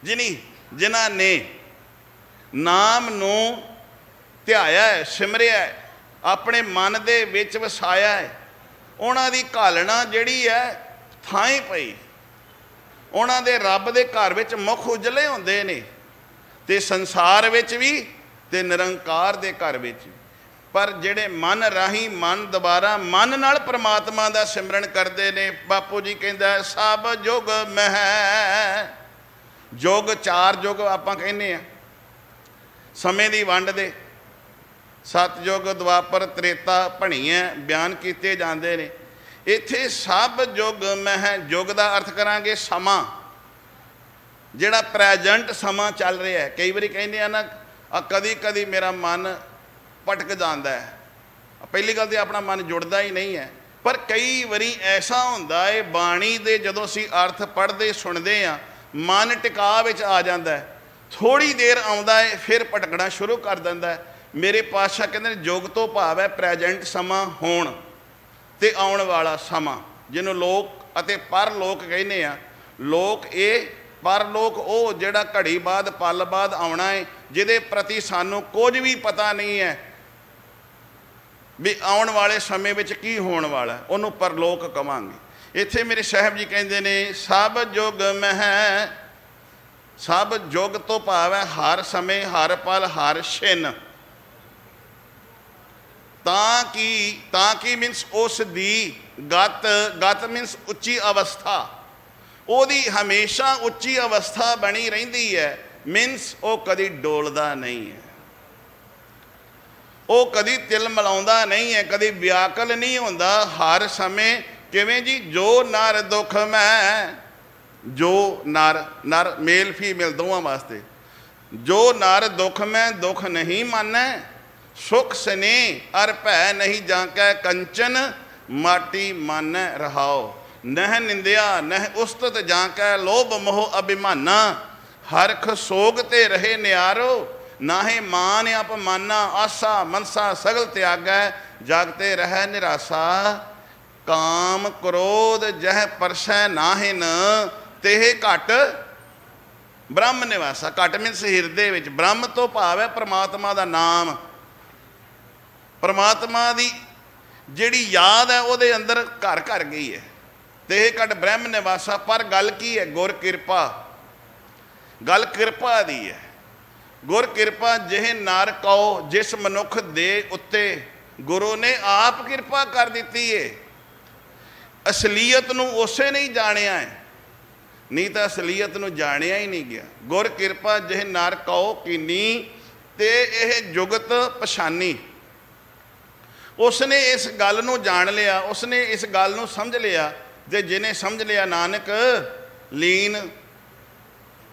ਜਿਨੀ, ਜਿਨ੍ਹਾਂ ਨੇ ਨਾਮ ਨੂੰ ਧਿਆਇਆ ਹੈ, ਸਿਮਰਿਆ ਹੈ, ਆਪਣੇ ਮਨ ਦੇ ਵਿੱਚ ਵਸਾਇਆ ਹੈ, ਉਹਨਾਂ ਦੀ ਘਾਲਣਾ ਜਿਹੜੀ ਹੈ ਥਾਂ ਪਈ। ਉਹਨਾਂ ਦੇ ਰੱਬ ਦੇ ਘਰ ਵਿੱਚ ਮੁਖ ਉਜਲੇ ਹੁੰਦੇ ਨੇ, ਤੇ ਸੰਸਾਰ ਵਿੱਚ ਵੀ ਤੇ ਨਿਰੰਕਾਰ ਦੇ ਘਰ ਵਿੱਚ ਵੀ। ਪਰ ਜਿਹੜੇ ਮਨ ਰਾਹੀਂ, ਮਨ ਦੁਬਾਰਾ, ਮਨ ਨਾਲ ਪ੍ਰਮਾਤਮਾ ਦਾ ਸਿਮਰਨ ਕਰਦੇ ਨੇ, ਬਾਪੂ ਜੀ ਕਹਿੰਦਾ ਸਭ ਯੁਗ ਮਹਿ। ਯੁਗ, ਚਾਰ ਯੁਗ ਆਪਾਂ ਕਹਿੰਦੇ ਆ ਸਮੇਂ ਦੀ ਵੰਡ ਦੇ, ਸਤਯੁਗ, ਦੁਆਪਰ, ਤ੍ਰੇਤਾ, ਭਣੀਆਂ ਬਿਆਨ ਕੀਤੇ ਜਾਂਦੇ ਨੇ। ਇੱਥੇ ਸਭ ਯੁਗ ਮਹਿ, ਯੁਗ ਦਾ ਅਰਥ ਕਰਾਂਗੇ ਸਮਾਂ, ਜਿਹੜਾ ਪ੍ਰੈਜੈਂਟ ਸਮਾਂ ਚੱਲ ਰਿਹਾ ਹੈ। ਕਈ ਵਾਰੀ ਕਹਿੰਦੇ ਆ ਨਾ, ਕਦੀ ਕਦੀ ਮੇਰਾ ਮਨ ਭਟਕ ਜਾਂਦਾ ਹੈ। ਪਹਿਲੀ ਗੱਲ ਤਾਂ ਆਪਣਾ ਮਨ ਜੁੜਦਾ ਹੀ ਨਹੀਂ ਹੈ। ਪਰ ਕਈ ਵਾਰੀ ਐਸਾ ਹੁੰਦਾ ਹੈ, ਬਾਣੀ ਦੇ ਜਦੋਂ ਅਸੀਂ ਅਰਥ ਪੜ੍ਹਦੇ ਸੁਣਦੇ ਹਾਂ, ਮਨ ਟਿਕਾ ਵਿੱਚ ਆ ਜਾਂਦਾ ਹੈ। ਥੋੜ੍ਹੀ ਦੇਰ ਆਉਂਦਾ ਹੈ, ਫਿਰ ਭਟਕਣਾ ਸ਼ੁਰੂ ਕਰ ਦਿੰਦਾ ਹੈ। ਮੇਰੇ ਪਾਤਸ਼ਾਹ ਕਹਿੰਦੇ ਨੇ ਯੁਗ ਤੋਂ ਭਾਵ ਹੈ ਪ੍ਰੈਜੈਂਟ ਸਮਾਂ, ਹੋਣ ਤੇ ਆਉਣ ਵਾਲਾ ਸਮਾਂ, ਜਿਹਨੂੰ ਲੋਕ ਅਤੇ ਪਰਲੋਕ ਕਹਿੰਦੇ ਆ। ਲੋਕ ਇਹ, ਪਰਲੋਕ ਉਹ ਜਿਹੜਾ ਘੜੀ ਬਾਅਦ, ਪਲ ਬਾਅਦ ਆਉਣਾ ਹੈ, ਜਿਹਦੇ ਪ੍ਰਤੀ ਸਾਨੂੰ ਕੁਝ ਵੀ ਪਤਾ ਨਹੀਂ ਹੈ ਵੀ ਆਉਣ ਵਾਲੇ ਸਮੇਂ ਵਿੱਚ ਕੀ ਹੋਣ ਵਾਲਾ, ਉਹਨੂੰ ਪਰਲੋਕ ਕਵਾਂਗੇ। ਇੱਥੇ ਮੇਰੇ ਸਾਹਿਬ ਜੀ ਕਹਿੰਦੇ ਨੇ ਸਭ ਯੁਗ ਮਹਿ। ਸਭ ਯੁਗ ਤੋਂ ਭਾਵ ਹੈ ਹਰ ਸਮੇਂ, ਹਰ ਪਲ, ਹਰ ਛਿਨ। ਤਾਂ ਕੀ ਮੀਨਸ ਉਸ ਦੀ ਗਤ, ਗਤ ਮੀਨਸ ਉੱਚੀ ਅਵਸਥਾ, ਉਹਦੀ ਹਮੇਸ਼ਾ ਉੱਚੀ ਅਵਸਥਾ ਬਣੀ ਰਹਿੰਦੀ ਹੈ। ਮੀਨਸ ਉਹ ਕਦੀ ਡੋਲਦਾ ਨਹੀਂ ਹੈ, ਉਹ ਕਦੀ ਤਿਲ ਮਿਲਾਉਂਦਾ ਨਹੀਂ ਹੈ, ਕਦੀ ਵਿਆਕਲ ਨਹੀਂ ਹੁੰਦਾ। ਹਰ ਸਮੇਂ ਕਿਵੇਂ ਜੀ, ਜੋ ਨਰ ਦੁੱਖ ਮੈਂ, ਜੋ ਨਰ, ਨਰ ਮੇਲ ਫੀਮੇਲ ਦੋਵਾਂ ਵਾਸਤੇ, ਜੋ ਨਰ ਦੁੱਖ ਮੈਂ ਦੁੱਖ ਨਹੀਂ ਮਾਨੈ, ਸੁਖ ਸਨੇ ਅਰ ਭੈ ਨਹੀਂ ਜਾਂਕੈ, ਕੰਚਨ ਮਾਟੀ ਮਾਨੈ ਰਹਾਓ। ਨਹਿ ਨਿੰਦਿਆ ਨਹਿ ਉਸਤਤ ਜਾਂਕੈ, ਲੋਭ ਮੋਹ ਅਭਿਮਾਨਾ, ਹਰਖ ਸੋਗ ਤੇ ਰਹੇ ਨਿਆਰੋ, ਨਾਹੇ ਮਾਨ ਅਪਮਾਨਾ, ਆਸਾ ਮਨਸਾ ਸਗਲ ਤਿਆਗੈ, ਜਾਗਤੇ ਰਹਿ ਨਿਰਾਸਾ। ਕਾਮ ਕ੍ਰੋਧ ਜਹ ਪਰਸੈ ਨਾਹਿਨ, ਤੇਹ ਘਟ ਬ੍ਰਹਮ ਨਿਵਾਸਾ। ਘਟ ਮੀਨਸ ਹਿਰਦੇ ਵਿੱਚ। ਬ੍ਰਹਮ ਤੋਂ ਭਾਵ ਹੈ ਪ੍ਰਮਾਤਮਾ ਦਾ ਨਾਮ, ਪ੍ਰਮਾਤਮਾ ਦੀ ਜਿਹੜੀ ਯਾਦ ਹੈ ਉਹਦੇ ਅੰਦਰ ਘਰ ਘਰ ਗਈ ਹੈ। ਤੇਹ ਘਟ ਬ੍ਰਹਮ ਨਿਵਾਸਾ। ਪਰ ਗੱਲ ਕੀ ਹੈ, ਗੁਰ ਕਿਰਪਾ, ਗੱਲ ਕਿਰਪਾ ਦੀ ਹੈ। गुर कृपा जिह नार कौ, जिस मनुख दे उत्ते गुरु ने आप कृपा कर दी है। असलीयत नूं उसे नहीं जानिया है, नहीं तो असलीयत नूं जानिया ही नहीं गया। गुर कृपा जिह नार कौ कीनी, ते यह जुगत पछानी। उसने इस गल नूं जान लिया, उसने इस गल नूं समझ लिया, ते जिन्हें समझ लिया नानक लीन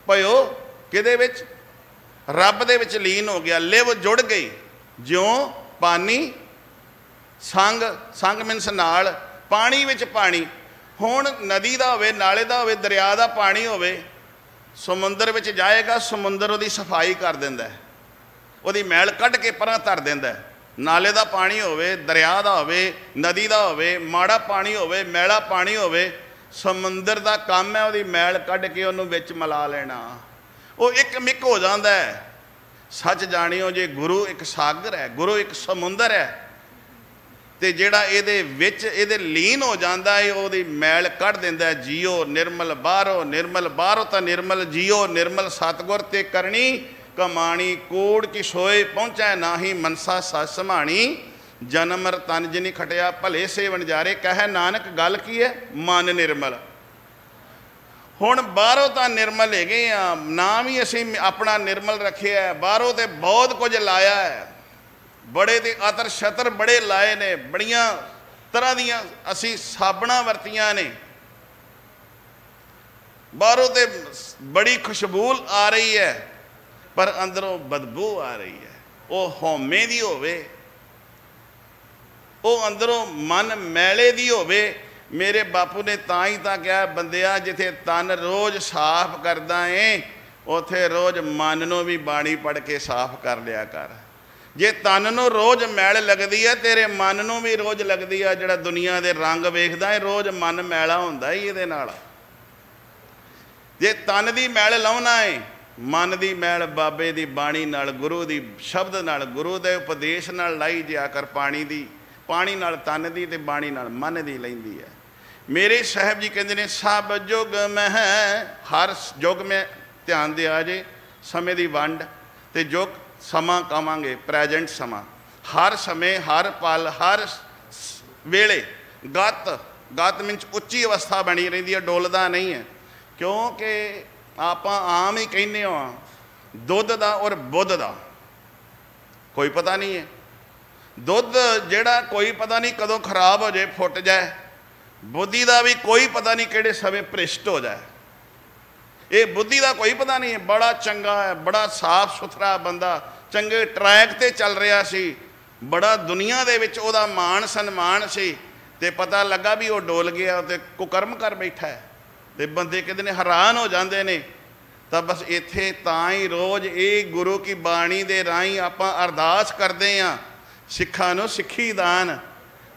पयो किहदे विच, रब दे विच लीन हो गया। लिव जुड़ गई ज्यों पानी संग, संग मीनस नाल, पानी विच पानी। हुण नदी दा होवे, नाले दा होवे, दरिया दा पानी होवे, समुंदर विच जाएगा, समुंदर उहदी सफाई कर दिंदा है, उहदी मैल कढ के परां धर दिंदा है। नाले दा पानी होवे, दरिया दा होवे, नदी दा होवे, माड़ा पानी होवे, मैला पानी होवे, समुंदर दा काम है उहदी मैल कढ के उहनूं विच मिला लेना, वो एक मिक हो जाता है। सच जानियो जे गुरु एक सागर है, गुरु एक समुंदर है, तो जिहड़ा इहदे विच इहदे लीन हो जाता है, उहदी मैल कढ दिंदा है। जियो निर्मल बाहरों, निर्मल बाहरों तो निर्मल, जियो निर्मल सतगुर ते करनी कमाणी। कूड़ की सोए पहुँचा नाही, मनसा सच समाणी। जन्म तन जिनी खटिया भले से वणजारे, कह नानक गल की है मन निर्मल। हुण बाहरों तो निर्मल है गए आ, नाम ही असी अपना निर्मल रखे है, बाहरों तो बहुत कुछ लाया है, बड़े तो अतर छतर बड़े लाए ने, बड़िया तरह दियाँ असी साबना वरतियां ने, बाहरों तो बड़ी खुशबू आ रही है, पर अंदरों बदबू आ रही है। वो हौमे दी होवे, वो अंदरों मन मैले दी होवे। मेरे बापू ने तां ही तां कहा, बंदिया जिथे तन रोज़ साफ करदा है, उथे रोज़ मन नूं भी बाणी पढ़ के साफ कर लिया कर। जे तन नूं रोज़ मैल लगदी है, तेरे मन नूं भी रोज़ लगदी है। जिहड़ा दुनिया दे रंग वेखदा है, रोज़ मन मैला हुंदा ही इहदे नाल। जे तन दी मैल लाउणा है, मन की मैल बाबे की बाणी नाल, गुरु की शब्द नाल, गुरु के उपदेश नाल लाई जा कर। पानी दी पानी नाल तन की, ते बाणी नाल मन की लैंदी है। मेरे साहब जी कहते हैं, सब जुग में है, हर जुग में ध्यान दिया जे, समय की वंड ते जुग समा कहांगे, प्रैजेंट समा, हर समय हर पल हर वेले गत, गत मीनस उच्ची अवस्था बनी रही है, डोलदा नहीं है। क्योंकि आप आम ही कहने हो दुध दा और बुध दा कोई पता नहीं है। दुध जेड़ा कोई पता नहीं कदों खराब हो जाए, फुट जाए, बुद्धि का भी कोई पता नहीं किहड़े समय भ्रिष्ट हो जाए। ये बुद्धि का कोई पता नहीं है। बड़ा चंगा है, बड़ा साफ सुथरा बंदा, चंगे ट्रैक ते चल रहा सी, बड़ा दुनिया दे विच ओहदा मान सन्मान सी, ते पता लगा भी वो डोल गया ते कुकर्म कर बैठा है, ते बंदे कहते हैं हैरान हो जाते हैं। तो बस इत्थे तां ही रोज़ ये गुरु की बाणी दे राही आपां अरदास करते हैं, सिखां नूं सिੱਖੀ दान।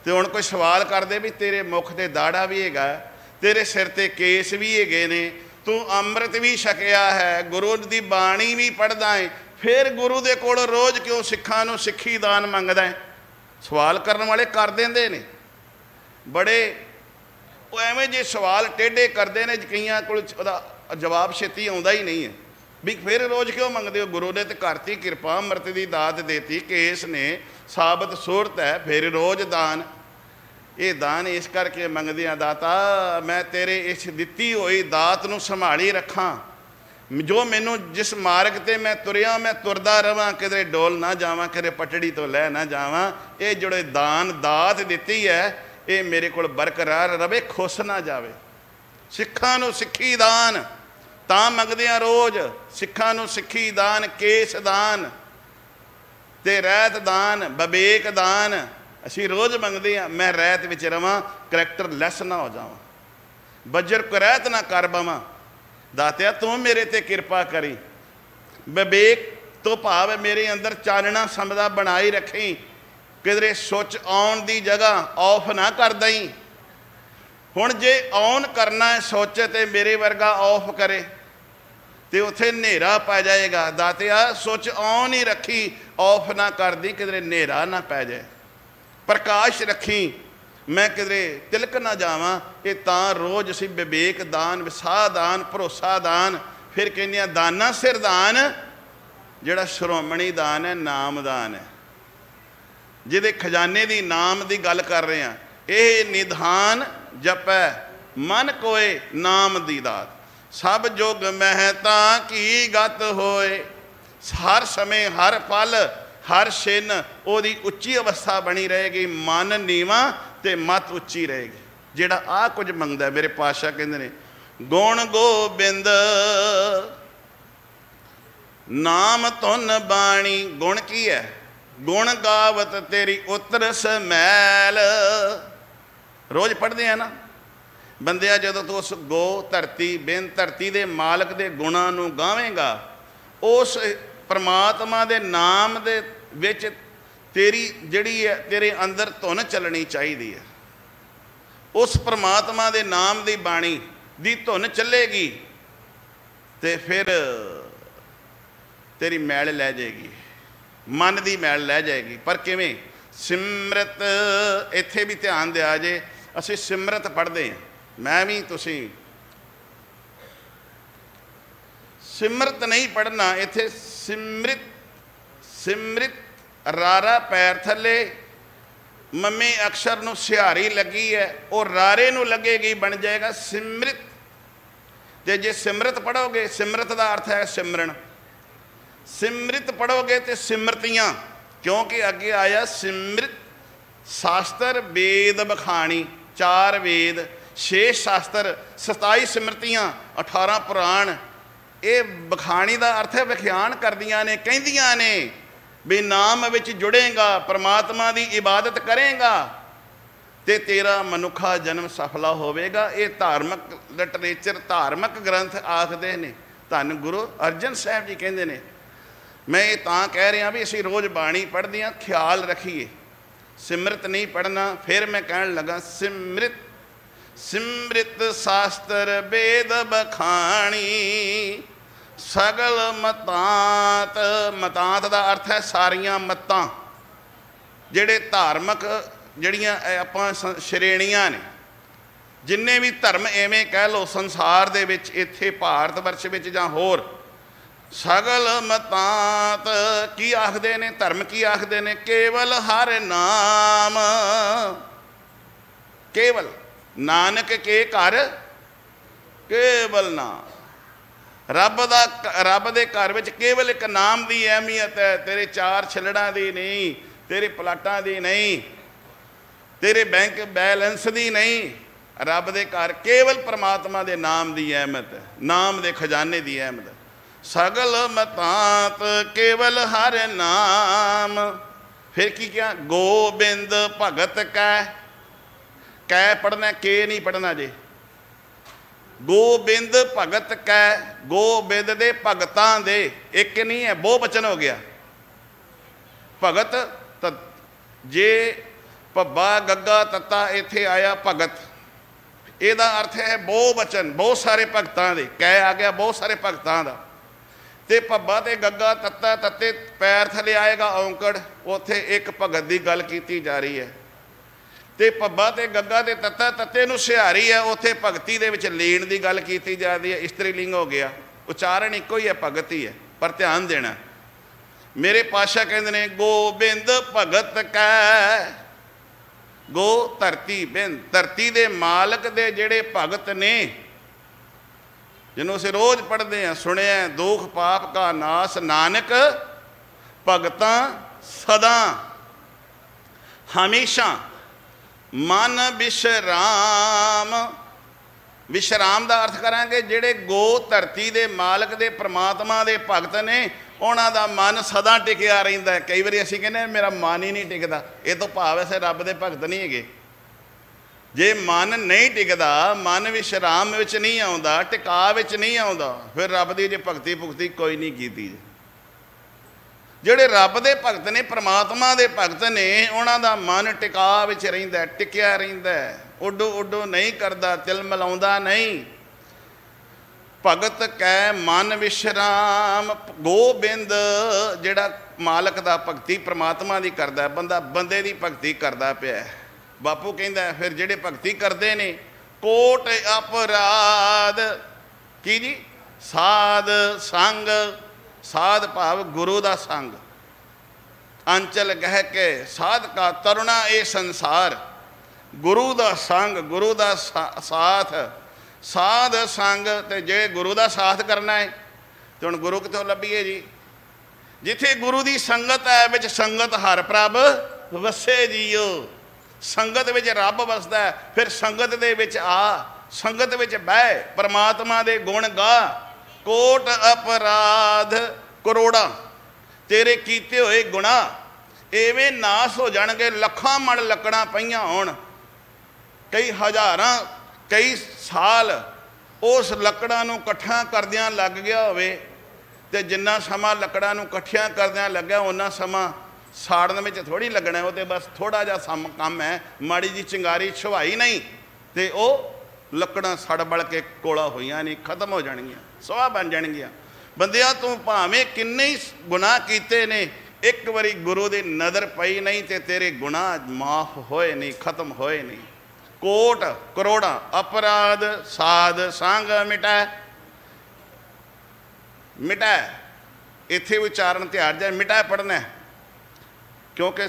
तो हुण कोई सवाल करदे भी तेरे मुख ते दाड़ा भी हैगा, तेरे सिर ते केस भी हैगे ने, तू अमृत भी छकिया है, गुरु की बाणी भी पढ़दा है, फिर गुरु दे कोल रोज़ क्यों सिखां नूं सिੱਖੀ दान मंगदा है? सवाल करने वाले कर देंदे ने बड़े, वो एवें जे सवाल टेढ़े करते हैं, कईयां कोल जवाब छेती आउंदा ही नहीं है भी फिर रोज़ क्यों मंगते हो? गुरु ने तो करती कृपा, अमृत की दात देती, केस ने साबत सूरत है, फिर रोज़ दान। ये दान इस करके मंगदे आ, दाता मैं तेरे इस दिती हुई दात नूं संभाली रखा, जो मैनू जिस मार्ग ते मैं तुरिया मैं तुरदा रवां, किधरे डोल ना जावां, किधरे पटड़ी तो लै ना जावां। ये जोड़े दान दात दिती है, ये मेरे को बरकरार रवे, खुस ना जावे। सिखां नूं सिੱਖੀ दान तां मंगदे आ रोज़, सिखां नूं सिੱਖੀ दान, केस दान ते रहत दान, विवेक दान असी रोज़ मंगदे आ। मैं रहत विच रवां, करैक्टर लैस ना हो जावां, बजर करैत ना कर बवां। दातिया तू मेरे ते कृपा करी, विवेक तो भाव मेरे अंदर चानना समझदा बनाई रखी, किधरे सुच आउण दी जगह ऑफ ना कर दई। हुण जे ऑन करना है सोच ते मेरे वर्गा ऑफ करे तो उत्थे नेरा पै जाएगा। दातिया सुच ऑन ही रखी, ऑफ ना कर दी, किधरे नेरा ना पै जाए। प्रकाश रखी, मैं किधरे तिलक ना जावां। ये तां रोज़ असीं विवेक दान, विसाह दान, भरोसा दान, फिर कहने दाना सिर दान, ਜਿਹੜਾ ਸ਼੍ਰੋਮਣੀ ਦਾਨ ਹੈ ਨਾਮਦਾਨ ਹੈ, ਜਿਹਦੇ ਖਜ਼ਾਨੇ ਦੀ ਨਾਮ ਦੀ ਗੱਲ ਕਰ ਰਹੇ ਹਾਂ। ਇਹ ਨਿਧਾਨ ਜਪੈ ਮਨ ਕੋਏ ਨਾਮ ਦੀ ਦਾਤ, ਸਭ ਜੁਗ ਮਹਿ ਤਾਂ ਕੀ ਗਤ ਹੋਏ। ਹਰ ਸਮੇਂ ਹਰ ਪਲ ਹਰ ਛਿਨ ਉਹਦੀ ਉੱਚੀ ਅਵਸਥਾ ਬਣੀ ਰਹੇਗੀ, ਮਨ ਨੀਵਾਂ ਤੇ ਮਤ ਉੱਚੀ ਰਹੇਗੀ। ਜਿਹੜਾ ਆਹ ਕੁਝ ਮੰਗਦਾ, ਮੇਰੇ ਪਾਤਸ਼ਾਹ ਕਹਿੰਦੇ ਨੇ ਗੁਣ ਗੋਬਿੰਦ ਨਾਮ ਧੁਨ ਬਾਣੀ। ਗੁਣ ਕੀ ਹੈ? ਗੁਣ ਗਾਵਤ ਤੇਰੀ ਉਤਰ ਸਮੈਲ। ਰੋਜ਼ ਪੜ੍ਹਦੇ ਆ ਨਾ ਬੰਦਿਆ, ਜਦੋਂ ਤੂੰ ਉਸ ਗੋ ਧਰਤੀ ਬਿਨ ਧਰਤੀ ਦੇ ਮਾਲਕ ਦੇ ਗੁਣਾਂ ਨੂੰ ਗਾਵੇਂਗਾ, ਉਸ ਪਰਮਾਤਮਾ ਦੇ ਨਾਮ ਦੇ ਵਿੱਚ ਤੇਰੀ ਜਿਹੜੀ ਹੈ ਤੇਰੇ ਅੰਦਰ ਧੁਨ ਚੱਲਣੀ ਚਾਹੀਦੀ ਹੈ। ਉਸ ਪਰਮਾਤਮਾ ਦੇ ਨਾਮ ਦੀ ਬਾਣੀ ਦੀ ਧੁਨ ਚੱਲੇਗੀ ਤੇ ਫਿਰ ਤੇਰੀ ਮੈਲ ਲੈ ਜਾਏਗੀ, ਮਨ ਦੀ ਮੈਲ ਲੈ ਜਾਏਗੀ। ਪਰ ਕਿਵੇਂ? ਸਿਮਰਤ। ਇੱਥੇ ਵੀ ਧਿਆਨ ਦਿਆ ਜੇ, ਅਸੀਂ ਸਿਮਰਤ ਪੜ੍ਹਦੇ ਹਾਂ, ਮੈਂ ਵੀ ਤੁਸੀਂ ਸਿਮਰਤ ਨਹੀਂ ਪੜ੍ਹਨਾ। ਇੱਥੇ ਸਿਮਰਿਤ, ਸਿਮਰਿਤ ਰਾਰਾ ਪੈਰ ਥੱਲੇ ਮੰਮੀ ਅਕਸ਼ਰ ਨੂੰ ਸਿਹਾਰੀ ਲੱਗੀ ਹੈ, ਉਹ ਰਾਰੇ ਨੂੰ ਲੱਗੇਗੀ, ਬਣ ਜਾਏਗਾ ਸਿਮਰਿਤ। ਤੇ ਜੇ ਸਿਮਰਤ ਪੜ੍ਹੋਗੇ, ਸਿਮਰਤ ਦਾ ਅਰਥ ਹੈ ਸਿਮਰਨ, ਸਿਮਰਿਤ ਪੜ੍ਹੋਗੇ ਤੇ ਸਿਮਰਤੀਆਂ, ਕਿਉਂਕਿ ਅੱਗੇ ਆਇਆ ਸਿਮਰਿਤ ਸ਼ਾਸਤਰ ਵੇਦ ਬਖਾਣੀ, 4 ਵੇਦ 6 ਸ਼ਾਸਤਰ 27 ਸਿਮਰਤੀਆਂ 18 ਪੁਰਾਣ। ਇਹ ਬਖਾਣੀ ਦਾ ਅਰਥ ਹੈ ਵਿਖਿਆਨ ਕਰਦੀਆਂ ਨੇ, ਕਹਿੰਦੀਆਂ ਨੇ ਵੀ ਨਾਮ ਵਿੱਚ ਜੁੜੇਗਾ, ਪਰਮਾਤਮਾ ਦੀ ਇਬਾਦਤ ਕਰੇਗਾ ਤੇ ਤੇਰਾ ਮਨੁੱਖਾ ਜਨਮ ਸਫਲਾ ਹੋਵੇਗਾ। ਇਹ ਧਾਰਮਿਕ ਲਿਟਰੇਚਰ, ਧਾਰਮਿਕ ਗ੍ਰੰਥ ਆਖਦੇ ਨੇ। ਧੰਨ ਗੁਰੂ ਅਰਜਨ ਸਾਹਿਬ ਜੀ ਕਹਿੰਦੇ ਨੇ। ਮੈਂ ਇਹ ਤਾਂ ਕਹਿ ਰਿਹਾ ਵੀ ਅਸੀਂ ਰੋਜ਼ ਬਾਣੀ ਪੜ੍ਹਦੇ ਹਾਂ, ਖਿਆਲ ਰੱਖੀਏ, ਸਿਮਰਤ ਨਹੀਂ ਪੜ੍ਹਨਾ। ਫਿਰ ਮੈਂ ਕਹਿਣ ਲੱਗਾ ਸਿਮਰਿਤ, ਸਿਮਰਿਤ ਸ਼ਾਸਤਰ ਵੇਦ ਬਖਾਣੀ ਸਗਲ ਮਤਾਂਤ। ਮਤਾਂਤ ਦਾ ਅਰਥ ਹੈ ਸਾਰੀਆਂ ਮਤਾਂ, ਜਿਹੜੇ ਧਾਰਮਿਕ ਜਿਹੜੀਆਂ ਆਪਾਂ ਸ਼੍ਰੇਣੀਆਂ ਨੇ, ਜਿੰਨੇ ਵੀ ਧਰਮ ਐਵੇਂ ਕਹਿ ਲਓ ਸੰਸਾਰ ਦੇ ਵਿੱਚ, ਇੱਥੇ ਭਾਰਤ ਵਰਸ਼ ਵਿੱਚ ਜਾਂ ਹੋਰ, ਸਗਲ ਮਤਾਂਤ ਕੀ ਆਖਦੇ ਨੇ? ਧਰਮ ਕੀ ਆਖਦੇ ਨੇ? ਕੇਵਲ ਹਰ ਨਾਮ, ਕੇਵਲ ਨਾਨਕ ਕੇ ਘਰ ਕੇਵਲ ਨਾਮ। ਰੱਬ ਦੇ ਘਰ ਵਿੱਚ ਕੇਵਲ ਇੱਕ ਨਾਮ ਦੀ ਅਹਿਮੀਅਤ ਹੈ। ਤੇਰੇ 4 ਛਿਲੜਾਂ ਦੀ ਨਹੀਂ, ਤੇਰੇ ਪਲਾਟਾਂ ਦੀ ਨਹੀਂ, ਤੇਰੇ ਬੈਂਕ ਬੈਲੈਂਸ ਦੀ ਨਹੀਂ। ਰੱਬ ਦੇ ਘਰ ਕੇਵਲ ਪਰਮਾਤਮਾ ਦੇ ਨਾਮ ਦੀ ਅਹਿਮਤ ਹੈ, ਨਾਮ ਦੇ ਖਜ਼ਾਨੇ ਦੀ ਅਹਿਮਤ ਹੈ। ਸਗਲ ਮਤਾਂਤ ਕੇਵਲ ਹਰ ਨਾਮ। ਫਿਰ ਕੀ ਕਿਹਾ? ਗੋਬਿੰਦ ਭਗਤ ਕੈ। ਕੈ ਪੜ੍ਹਨਾ, ਕੇ ਨਹੀਂ ਪੜ੍ਹਨਾ ਜੇ। ਗੋਬਿੰਦ ਭਗਤ ਕੈ, ਗੋਬਿੰਦ ਦੇ ਭਗਤਾਂ ਦੇ, ਇੱਕ ਨਹੀਂ ਹੈ, ਬਹੁ ਬਚਨ ਹੋ ਗਿਆ। ਭਗਤ ਤਾਂ ਜੇ ਭੱਬਾ ਗੱਗਾ ਤੱਤਾ ਇੱਥੇ ਆਇਆ ਭਗਤ, ਇਹਦਾ ਅਰਥ ਹੈ ਬਹੁ ਬਚਨ, ਬਹੁਤ ਸਾਰੇ ਭਗਤਾਂ ਦੇ। ਕੈ ਆ ਗਿਆ ਬਹੁਤ ਸਾਰੇ ਭਗਤਾਂ ਦਾ। ਤੇ ਭੱਬਾ ਤੇ ਗੱਗਾ ਤੱਤਾ ਤੱਤੇ ਪੈਰ ਥੱਲੇ ਆਏਗਾ ਔਂਕੜ, ਉੱਥੇ ਇੱਕ ਭਗਤ ਦੀ ਗੱਲ ਕੀਤੀ ਜਾ ਰਹੀ ਹੈ। ਤੇ ਭੱਬਾ ਤੇ ਗੱਗਾ ਤੇ ਤੱਤਾ ਤੱਤੇ ਨੂੰ ਸਿਹਾਰੀ ਹੈ, ਉੱਥੇ ਭਗਤੀ ਦੇ ਵਿੱਚ ਲੀਨ ਦੀ ਗੱਲ ਕੀਤੀ ਜਾਂਦੀ ਹੈ। ਇਸਤਰੀ ਲਿੰਗ ਹੋ ਗਿਆ, ਉਚਾਰਨ ਇੱਕੋ ਹੀ ਹੈ, ਭਗਤ ਹੀ ਹੈ। ਪਰ ਧਿਆਨ ਦੇਣਾ, ਮੇਰੇ ਪਾਤਸ਼ਾਹ ਕਹਿੰਦੇ ਨੇ ਗੋਬਿੰਦ ਭਗਤ ਕੈ। ਗੋ ਧਰਤੀ ਬਿਨ, ਧਰਤੀ ਦੇ ਮਾਲਕ ਦੇ ਜਿਹੜੇ ਭਗਤ ਨੇ, ਜਿਹਨੂੰ ਅਸੀਂ ਰੋਜ਼ ਪੜ੍ਹਦੇ ਹਾਂ, ਸੁਣਿਆ ਦੁਖ ਪਾਪ ਕਾ ਨਾਸ ਨਾਨਕ ਭਗਤਾਂ ਸਦਾ ਹਮੇਸ਼ਾ ਮਨ ਵਿਸ਼ਰਾਮ। ਵਿਸ਼ਰਾਮ ਦਾ ਅਰਥ ਕਰਾਂਗੇ ਜਿਹੜੇ ਗੋ ਧਰਤੀ ਦੇ ਮਾਲਕ ਦੇ ਪਰਮਾਤਮਾ ਦੇ ਭਗਤ ਨੇ, ਉਹਨਾਂ ਦਾ ਮਨ ਸਦਾ ਟਿਕਿਆ ਰਹਿੰਦਾ ਹੈ। ਕਈ ਵਾਰੀ ਅਸੀਂ ਕਹਿੰਦੇ ਮੇਰਾ ਮਨ ਹੀ ਨਹੀਂ ਟਿਕਦਾ, ਇਹ ਤੋਂ ਭਾਵ ਐਸੇ ਰੱਬ ਦੇ ਭਗਤ ਨਹੀਂ ਹੈਗੇ। ਜੇ ਮਨ ਨਹੀਂ ਟਿਕਦਾ, ਮਨ ਵਿਸ਼ਰਾਮ ਵਿੱਚ ਨਹੀਂ ਆਉਂਦਾ, ਟਿਕਾ ਵਿੱਚ ਨਹੀਂ ਆਉਂਦਾ, ਫਿਰ ਰੱਬ ਦੀ ਜੇ ਭਗਤੀ ਭੁਗਤੀ ਕੋਈ ਨਹੀਂ ਕੀਤੀ। ਜਿਹੜੇ ਰੱਬ ਦੇ ਭਗਤ ਨੇ, ਪਰਮਾਤਮਾ ਦੇ ਭਗਤ ਨੇ, ਉਹਨਾਂ ਦਾ ਮਨ ਟਿਕਾ ਵਿੱਚ ਰਹਿੰਦਾ, ਟਿਕਿਆ ਰਹਿੰਦਾ, ਉੱਡੋ ਉੱਡੋ ਨਹੀਂ ਕਰਦਾ, ਤਿਲ ਮਿਲਾਉਂਦਾ ਨਹੀਂ। ਭਗਤ ਕੈ ਮਨ ਵਿਸ਼ਰਾਮ। ਗੋਬਿੰਦ ਜਿਹੜਾ ਮਾਲਕ ਦਾ ਭਗਤੀ ਪਰਮਾਤਮਾ ਦੀ ਕਰਦਾ, ਬੰਦਾ ਬੰਦੇ ਦੀ ਭਗਤੀ ਕਰਦਾ ਪਿਆ। ਬਾਪੂ ਕਹਿੰਦਾ ਫਿਰ ਜਿਹੜੇ ਭਗਤੀ ਕਰਦੇ ਨੇ ਕੋਟ ਅਪਰਾਧ ਕੀ ਜੀ? ਸਾਧ ਸੰਗ साध भाव गुरु दा संग, अंचल गह के साध का तरुणा ए संसार। गुरु दा संग, गुरु दा साथ, साध संग। ते जे गुरु दा साथ करना है तो हुण गुरु कितों लभीए जी? जिथे गुरु दी संगत है, विच संगत हर प्रभ वसे जीओ। संगत विच रब वसदा है, फिर संगत दे विच आ, संगत विच बह, परमात्मा दे गुण गा। कोट अपराध करोड़ा तेरे कीते होए गुनाह एवें नाश हो जाणगे। लखां मण लकड़ां पईयां होण, कई हज़ारां कई साल उस लकड़ां नूं इकट्ठा करदियां लग गया होवे, ते जिन्ना समा लकड़ां नूं इकट्ठियां करदियां लग्या उन्ना समा साड़न में थोड़ी लगना। वो तो बस थोड़ा जा काम है, माड़ी जी चिंगारी छवाई नहीं तो वह लकड़ां सड़ बड़ के कोला हुई नहीं, खत्म हो जाएगियां, सवाह बन जाएगियां। बंदिया तू भावें किन्ने ही गुनाह कीते ने, एक बारी गुरु की नज़र पई नहीं तो तेरे गुनाह माफ होए नहीं, खत्म होए नहीं। कोट करोड़ा अपराध साध संग मिटाए, मिटाए इत्थे उच्चारण ध्यान जाए, मिटाए पढ़ना है क्योंकि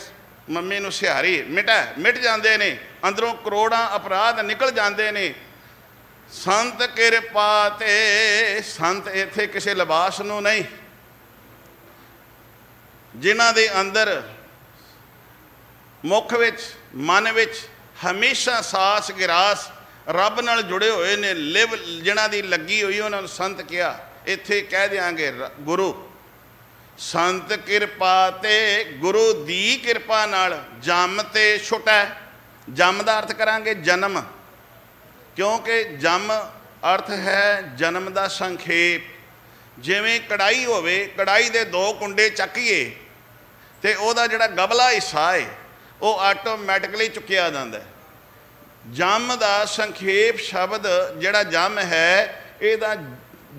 मम्मी नूं सिहारी मिटाए, मिट जाते ने अंदरों करोड़ा अपराध निकल जाते ने। संत किरपा ते, संत इत्थे किसी लिबास नूं नहीं, जिन्हां दे अंदर मुख विच मन विच हमेशा सास गिरास रब नाल जुड़े हुए ने, लिव जिन्हां दी लगी हुई उन्हां नूं संत किया। इत्थे कह देंगे गुरु। संत किरपा ते, गुरु दी किरपा नाल जम ते छुटा। जम का अर्थ करांगे जन्म, क्योंकि जम अर्थ है जन्म का संखेप। जिवें कढ़ाई होवे, कढ़ाई दे दो कुंडे चक्कीए ते ओहदा जिहड़ा गबला हिस्सा है वो आटोमैटिकली चुकिया जाता है। जम का संखेप शब्द जिहड़ा जम है इहदा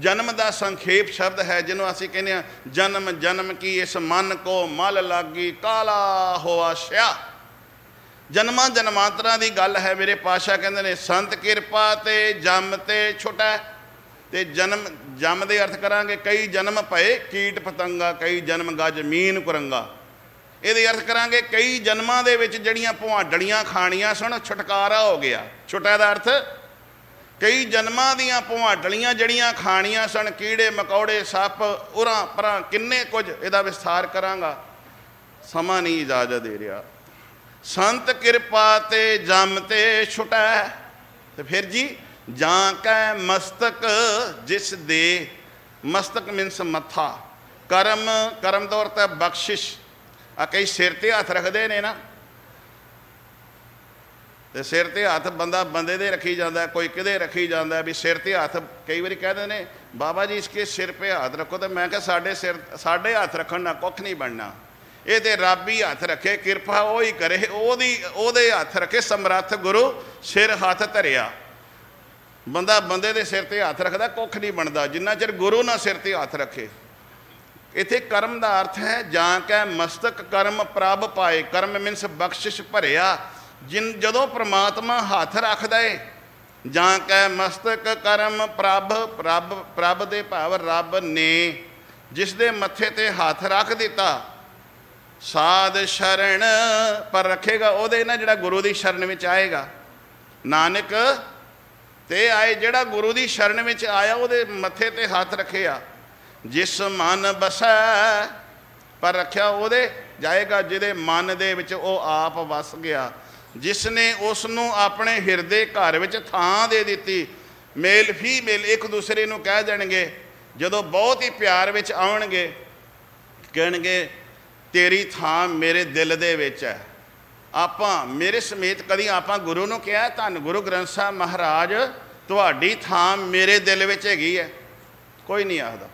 जन्म का संखेप शब्द है, जिन्हों असीं कहने जन्म जन्म की इस मन को मल लागी काला होआ श्या। जन्मां जन्मांतरां दी गल है। मेरे पातशाह कहंदे ने संत किरपा ते जम ते छुटा। ते जन्म जम दे अर्थ करांगे कई जन्म भए कीट पतंगा, कई जन्म गज मीन कुरंगा। इहदे अर्थ करांगे कई जन्मां दे विच जड़ियां भुआडड़ियां खाणियां सन, छुटकारा हो गया। छुटा दा अर्थ कई जन्मां दियां भुआडलियां जड़ियां खाणियां सन, कीड़े मकौड़े सप उरां परां किन्ने कुछ, इहदा विस्तार करांगा, समा नहीं इजाजत दे रहा। संत किरपा ते जम ते छुटा। तो फिर जी जां कै मस्तक जिस दे, मस्तक मीनस मत्था, करम करम तौर पर बख्शिश। आ कई सिर ते हथ रखते ने ना, तो सिर ते हथ बंदा बंदे दे रखी जाता है, कोई किदे रखी जाता है भी सिर ते हथ। कई बार कहते हैं बाबा जी इसके सिर पे हाथ रखो, तो मैं क्या साढ़े सिर साढ़े हाथ रखन ना कुछ नहीं बनना। ये तो रब ही हाथ रखे, किरपा वो ही करे, ओदे हाथ रखे समर्थ गुरु सिर हाथ धरिया। बंदा बंदे दे सिर ते हाथ रखता कुछ नहीं बनता जिन्ना चिर गुरु ना सिर ते हाथ रखे। इत्थे कर्म का अर्थ है जां कै मस्तक करम प्रभ पाए। कर्म मीनस बख्शिश भरिया। जिन जदों परमात्मा हाथ रखदा है, जां कै मस्तक करम प्रभ, प्रभ प्रभ दे भाव रब ने जिस दे मत्थे ते हाथ रख दिता। साध शरण पर रखेगा ओदे ना जिहड़ा गुरु दी शरण विच आएगा। नानक ते आए जिहड़ा गुरु दी शरण विच आया ओदे मत्थे ते हाथ रखेआ। जिस मन बसै पर रखिया ओदे जाएगा जिहदे मन दे विच ओ आप वस गया। जिसने उसनों अपने हिरदे घर विच थां दे दिती। मेल फी मेल एक दूसरे नूं कह देणगे जदों बहुत ही प्यार विच आउणगे, कहणगे तेरी थां मेरे दिल दे विच है। आपां मेरे समेत कदी आपां गुरु नूं कहा धन गुरु ग्रंथ साहब महाराज तुहाडी थां मेरे दिल विच हैगी है? कोई नहीं आखदा।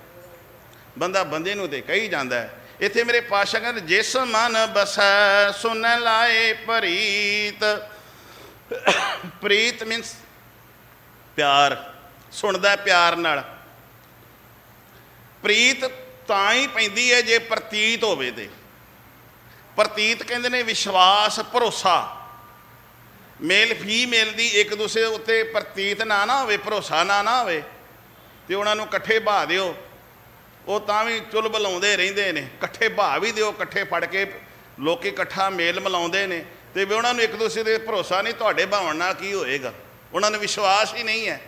बंदा बंदे नूं ते कही जांदा है। इत्थे मेरे पातशाह कहंदे जिस मन बसै सुन लाए प्रीत। प्रीत मीनस प्यार, सुनदा प्यार नाल। प्रीत तां ही पैंदी है जे प्रतीत होवे ते। प्रतीत कहंदे ने विश्वास भरोसा। मेल फीमेल दी एक दूसरे उत्ते प्रतीत ना होवे, भरोसा ना होवे ते उन्हां नूं इकट्ठे बहा दिओ। वो तां भी चुल बुलाते रहते ने, कट्ठे भाव भी दिओ, कट्ठे फड़ के लोग इकट्ठा मेल मिलाते हैं, तो भी उन्होंने एक दूसरे पर भरोसा नहीं, तुहाडे भावन नाल की होएगा, उन्होंने विश्वास ही नहीं है,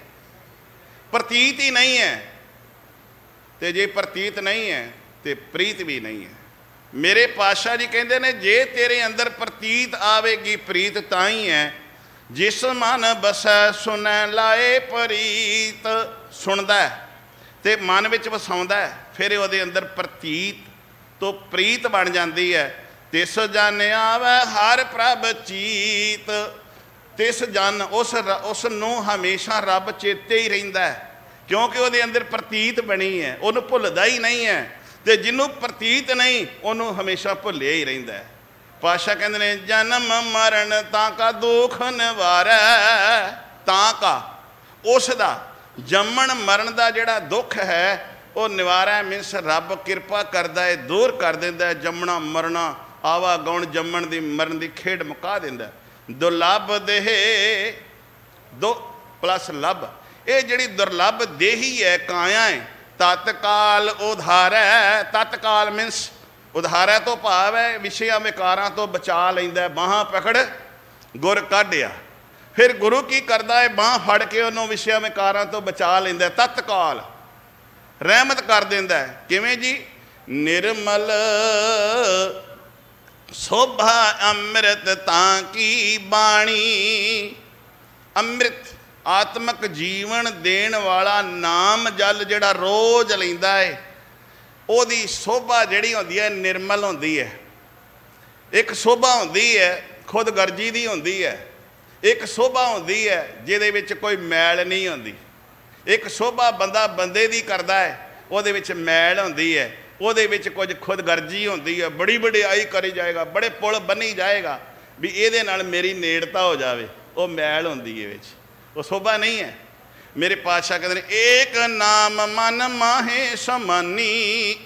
प्रतीत ही नहीं है। तो जे प्रतीत नहीं है तो प्रीत भी नहीं है। मेरे पातशाह जी कहते ने, जे तेरे अंदर प्रतीत आवेगी प्रीत ताही है, जिस मन बसै सुनै लाए प्रीत। सुनदा है तो मन विच वसाउंदा है, फिर उहदे अंदर प्रतीत तो प्रीत बन जाती है। तिस जन आवे हर प्रभ चीत, तिस जन उस नूं हमेशा रब चेते ही रहिंदा है, क्योंकि उहदे अंदर प्रतीत बनी है, उन्होंने भुलदा ही नहीं है। तो जिन्हों प्रतीत नहीं उन्होंने हमेशा भुलिया ही रहिंदा है। पातशाह कहते हैं, जन्म मरण ताका दुख निवारै, ताका उसका जमन मरण का जिहड़ा दुख है वो निवारै, मीनस रब किरपा करदा है, दूर कर दिंदा है। जमना मरना आवा गौण जमन की मरण की खेड मुका दिंदा है। दुर्लभ देह दो प्लस लभ, ये जिहड़ी दुर्लभ देही है काया है, तत्काल उधार है। तत्काल मीनस उधारा तो भाव है विषयां विकारां तो बचा लैंदा है। बाहां पकड़ गुर काढ़िया, फिर गुरु की करता है, बांह फड़ के उन्होंने विषयां विकारां तो बचा लैंदा है। तत्काल रहमत कर दिंदा है। किवें जी? निर्मल शोभा अमृत ताकी बाणी, अमृत आत्मक जीवन देण वाला नाम जल जिहड़ा रोज लैंदा है, ओदी शोभा जिहड़ी हुंदी है निर्मल हुंदी है। एक शोभा हुंदी है खुद गर्जी दी हुंदी है, एक शोभा हुंदी है जिहदे विच कोई मैल नहीं हुंदी। एक शोभा बंदा बंदे दी करदा है, उहदे विच मैल हुंदी है, उहदे विच कुछ खुद गर्जी हुंदी है। बड़ी वडियाई करी जाएगा, बड़े पुल बनी जाएगा भी इहदे नाल मेरी नेड़ता हो जावे, वो मैल हुंदी है विच, वो शोभा नहीं है। मेरे पातशाह कहते हैं, एक नाम मन माहे समानी,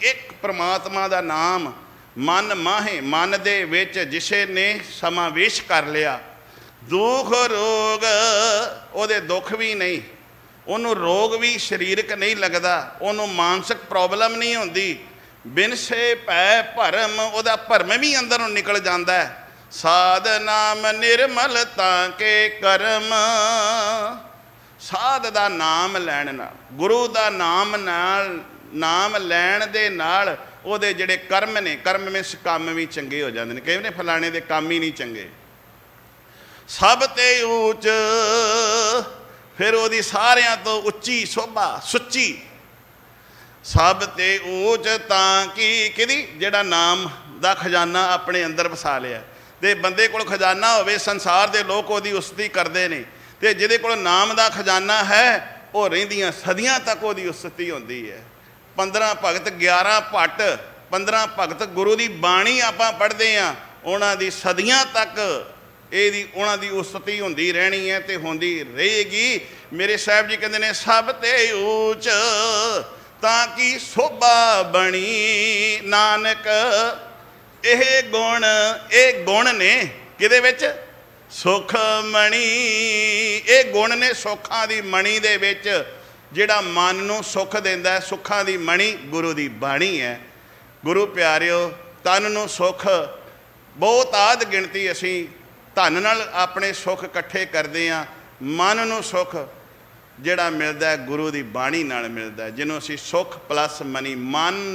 एक परमात्मा का नाम मन माहे, मन दे विच जिसे ने समावेश कर लिया। दुख रोग उहदे दुख भी नहीं, उन्होंने रोग भी शरीरक नहीं लगता, उन्होंने मानसिक प्रॉब्लम नहीं होती। बिन से पै भरम, उहदा भरम भी अंदरों निकल जाता है। साध नाम निर्मल ताके करम, साध दा नाम लैण नाल, गुरु दा नाम नाल, नाम लैण दे नाल उहदे जिहड़े कर्म ने, कर्म में काम भी चंगे हो जाते हैं। कहते फलाने दे काम ही नहीं चंगे। सब ते ऊच, फिर उहदी सारियां तो उच्ची शोभा सुच्ची। सब ते ऊच ताकि किहदी, जिहड़ा नाम दा खजाना अपने अंदर वसा लिया। ते बंदे कोल खजाना होवे, संसार दे लोग उहदी उस्ती करते हैं, तो जिहदे कोल नाम दा खजाना है वो रहिंदियां सदियां तक उहदी उस्ती होंदी है। 15 भगत 11 भट्ट 15 भगत गुरु की बाणी आपां पढ़दे हां, उन्हां दी सदियां तक ये उन्हां दी उस्ती होंदी रहनी है तो होंदी रहेगी। मेरे साहब जी कहते हैं, सब ते ऊच ताकि शोभा बनी, नानक यह गुण ने किहदे विच? सुख मणि। ये गुण ने सुखां दी मणि दे विच, जिहड़ा मन नूं सुख दिंदा है। सुखां दी मणि गुरु दी बाणी है। गुरु प्यारिओ, तन नूं सुख बहुत आद गिणती असीं धन नाल अपने सुख इकट्ठे करते हैं। मन नूं सुख जिहड़ा मिलदा है गुरु दी बाणी नाल मिलदा है, जिन्हों असीं सुख प्लस मनी मन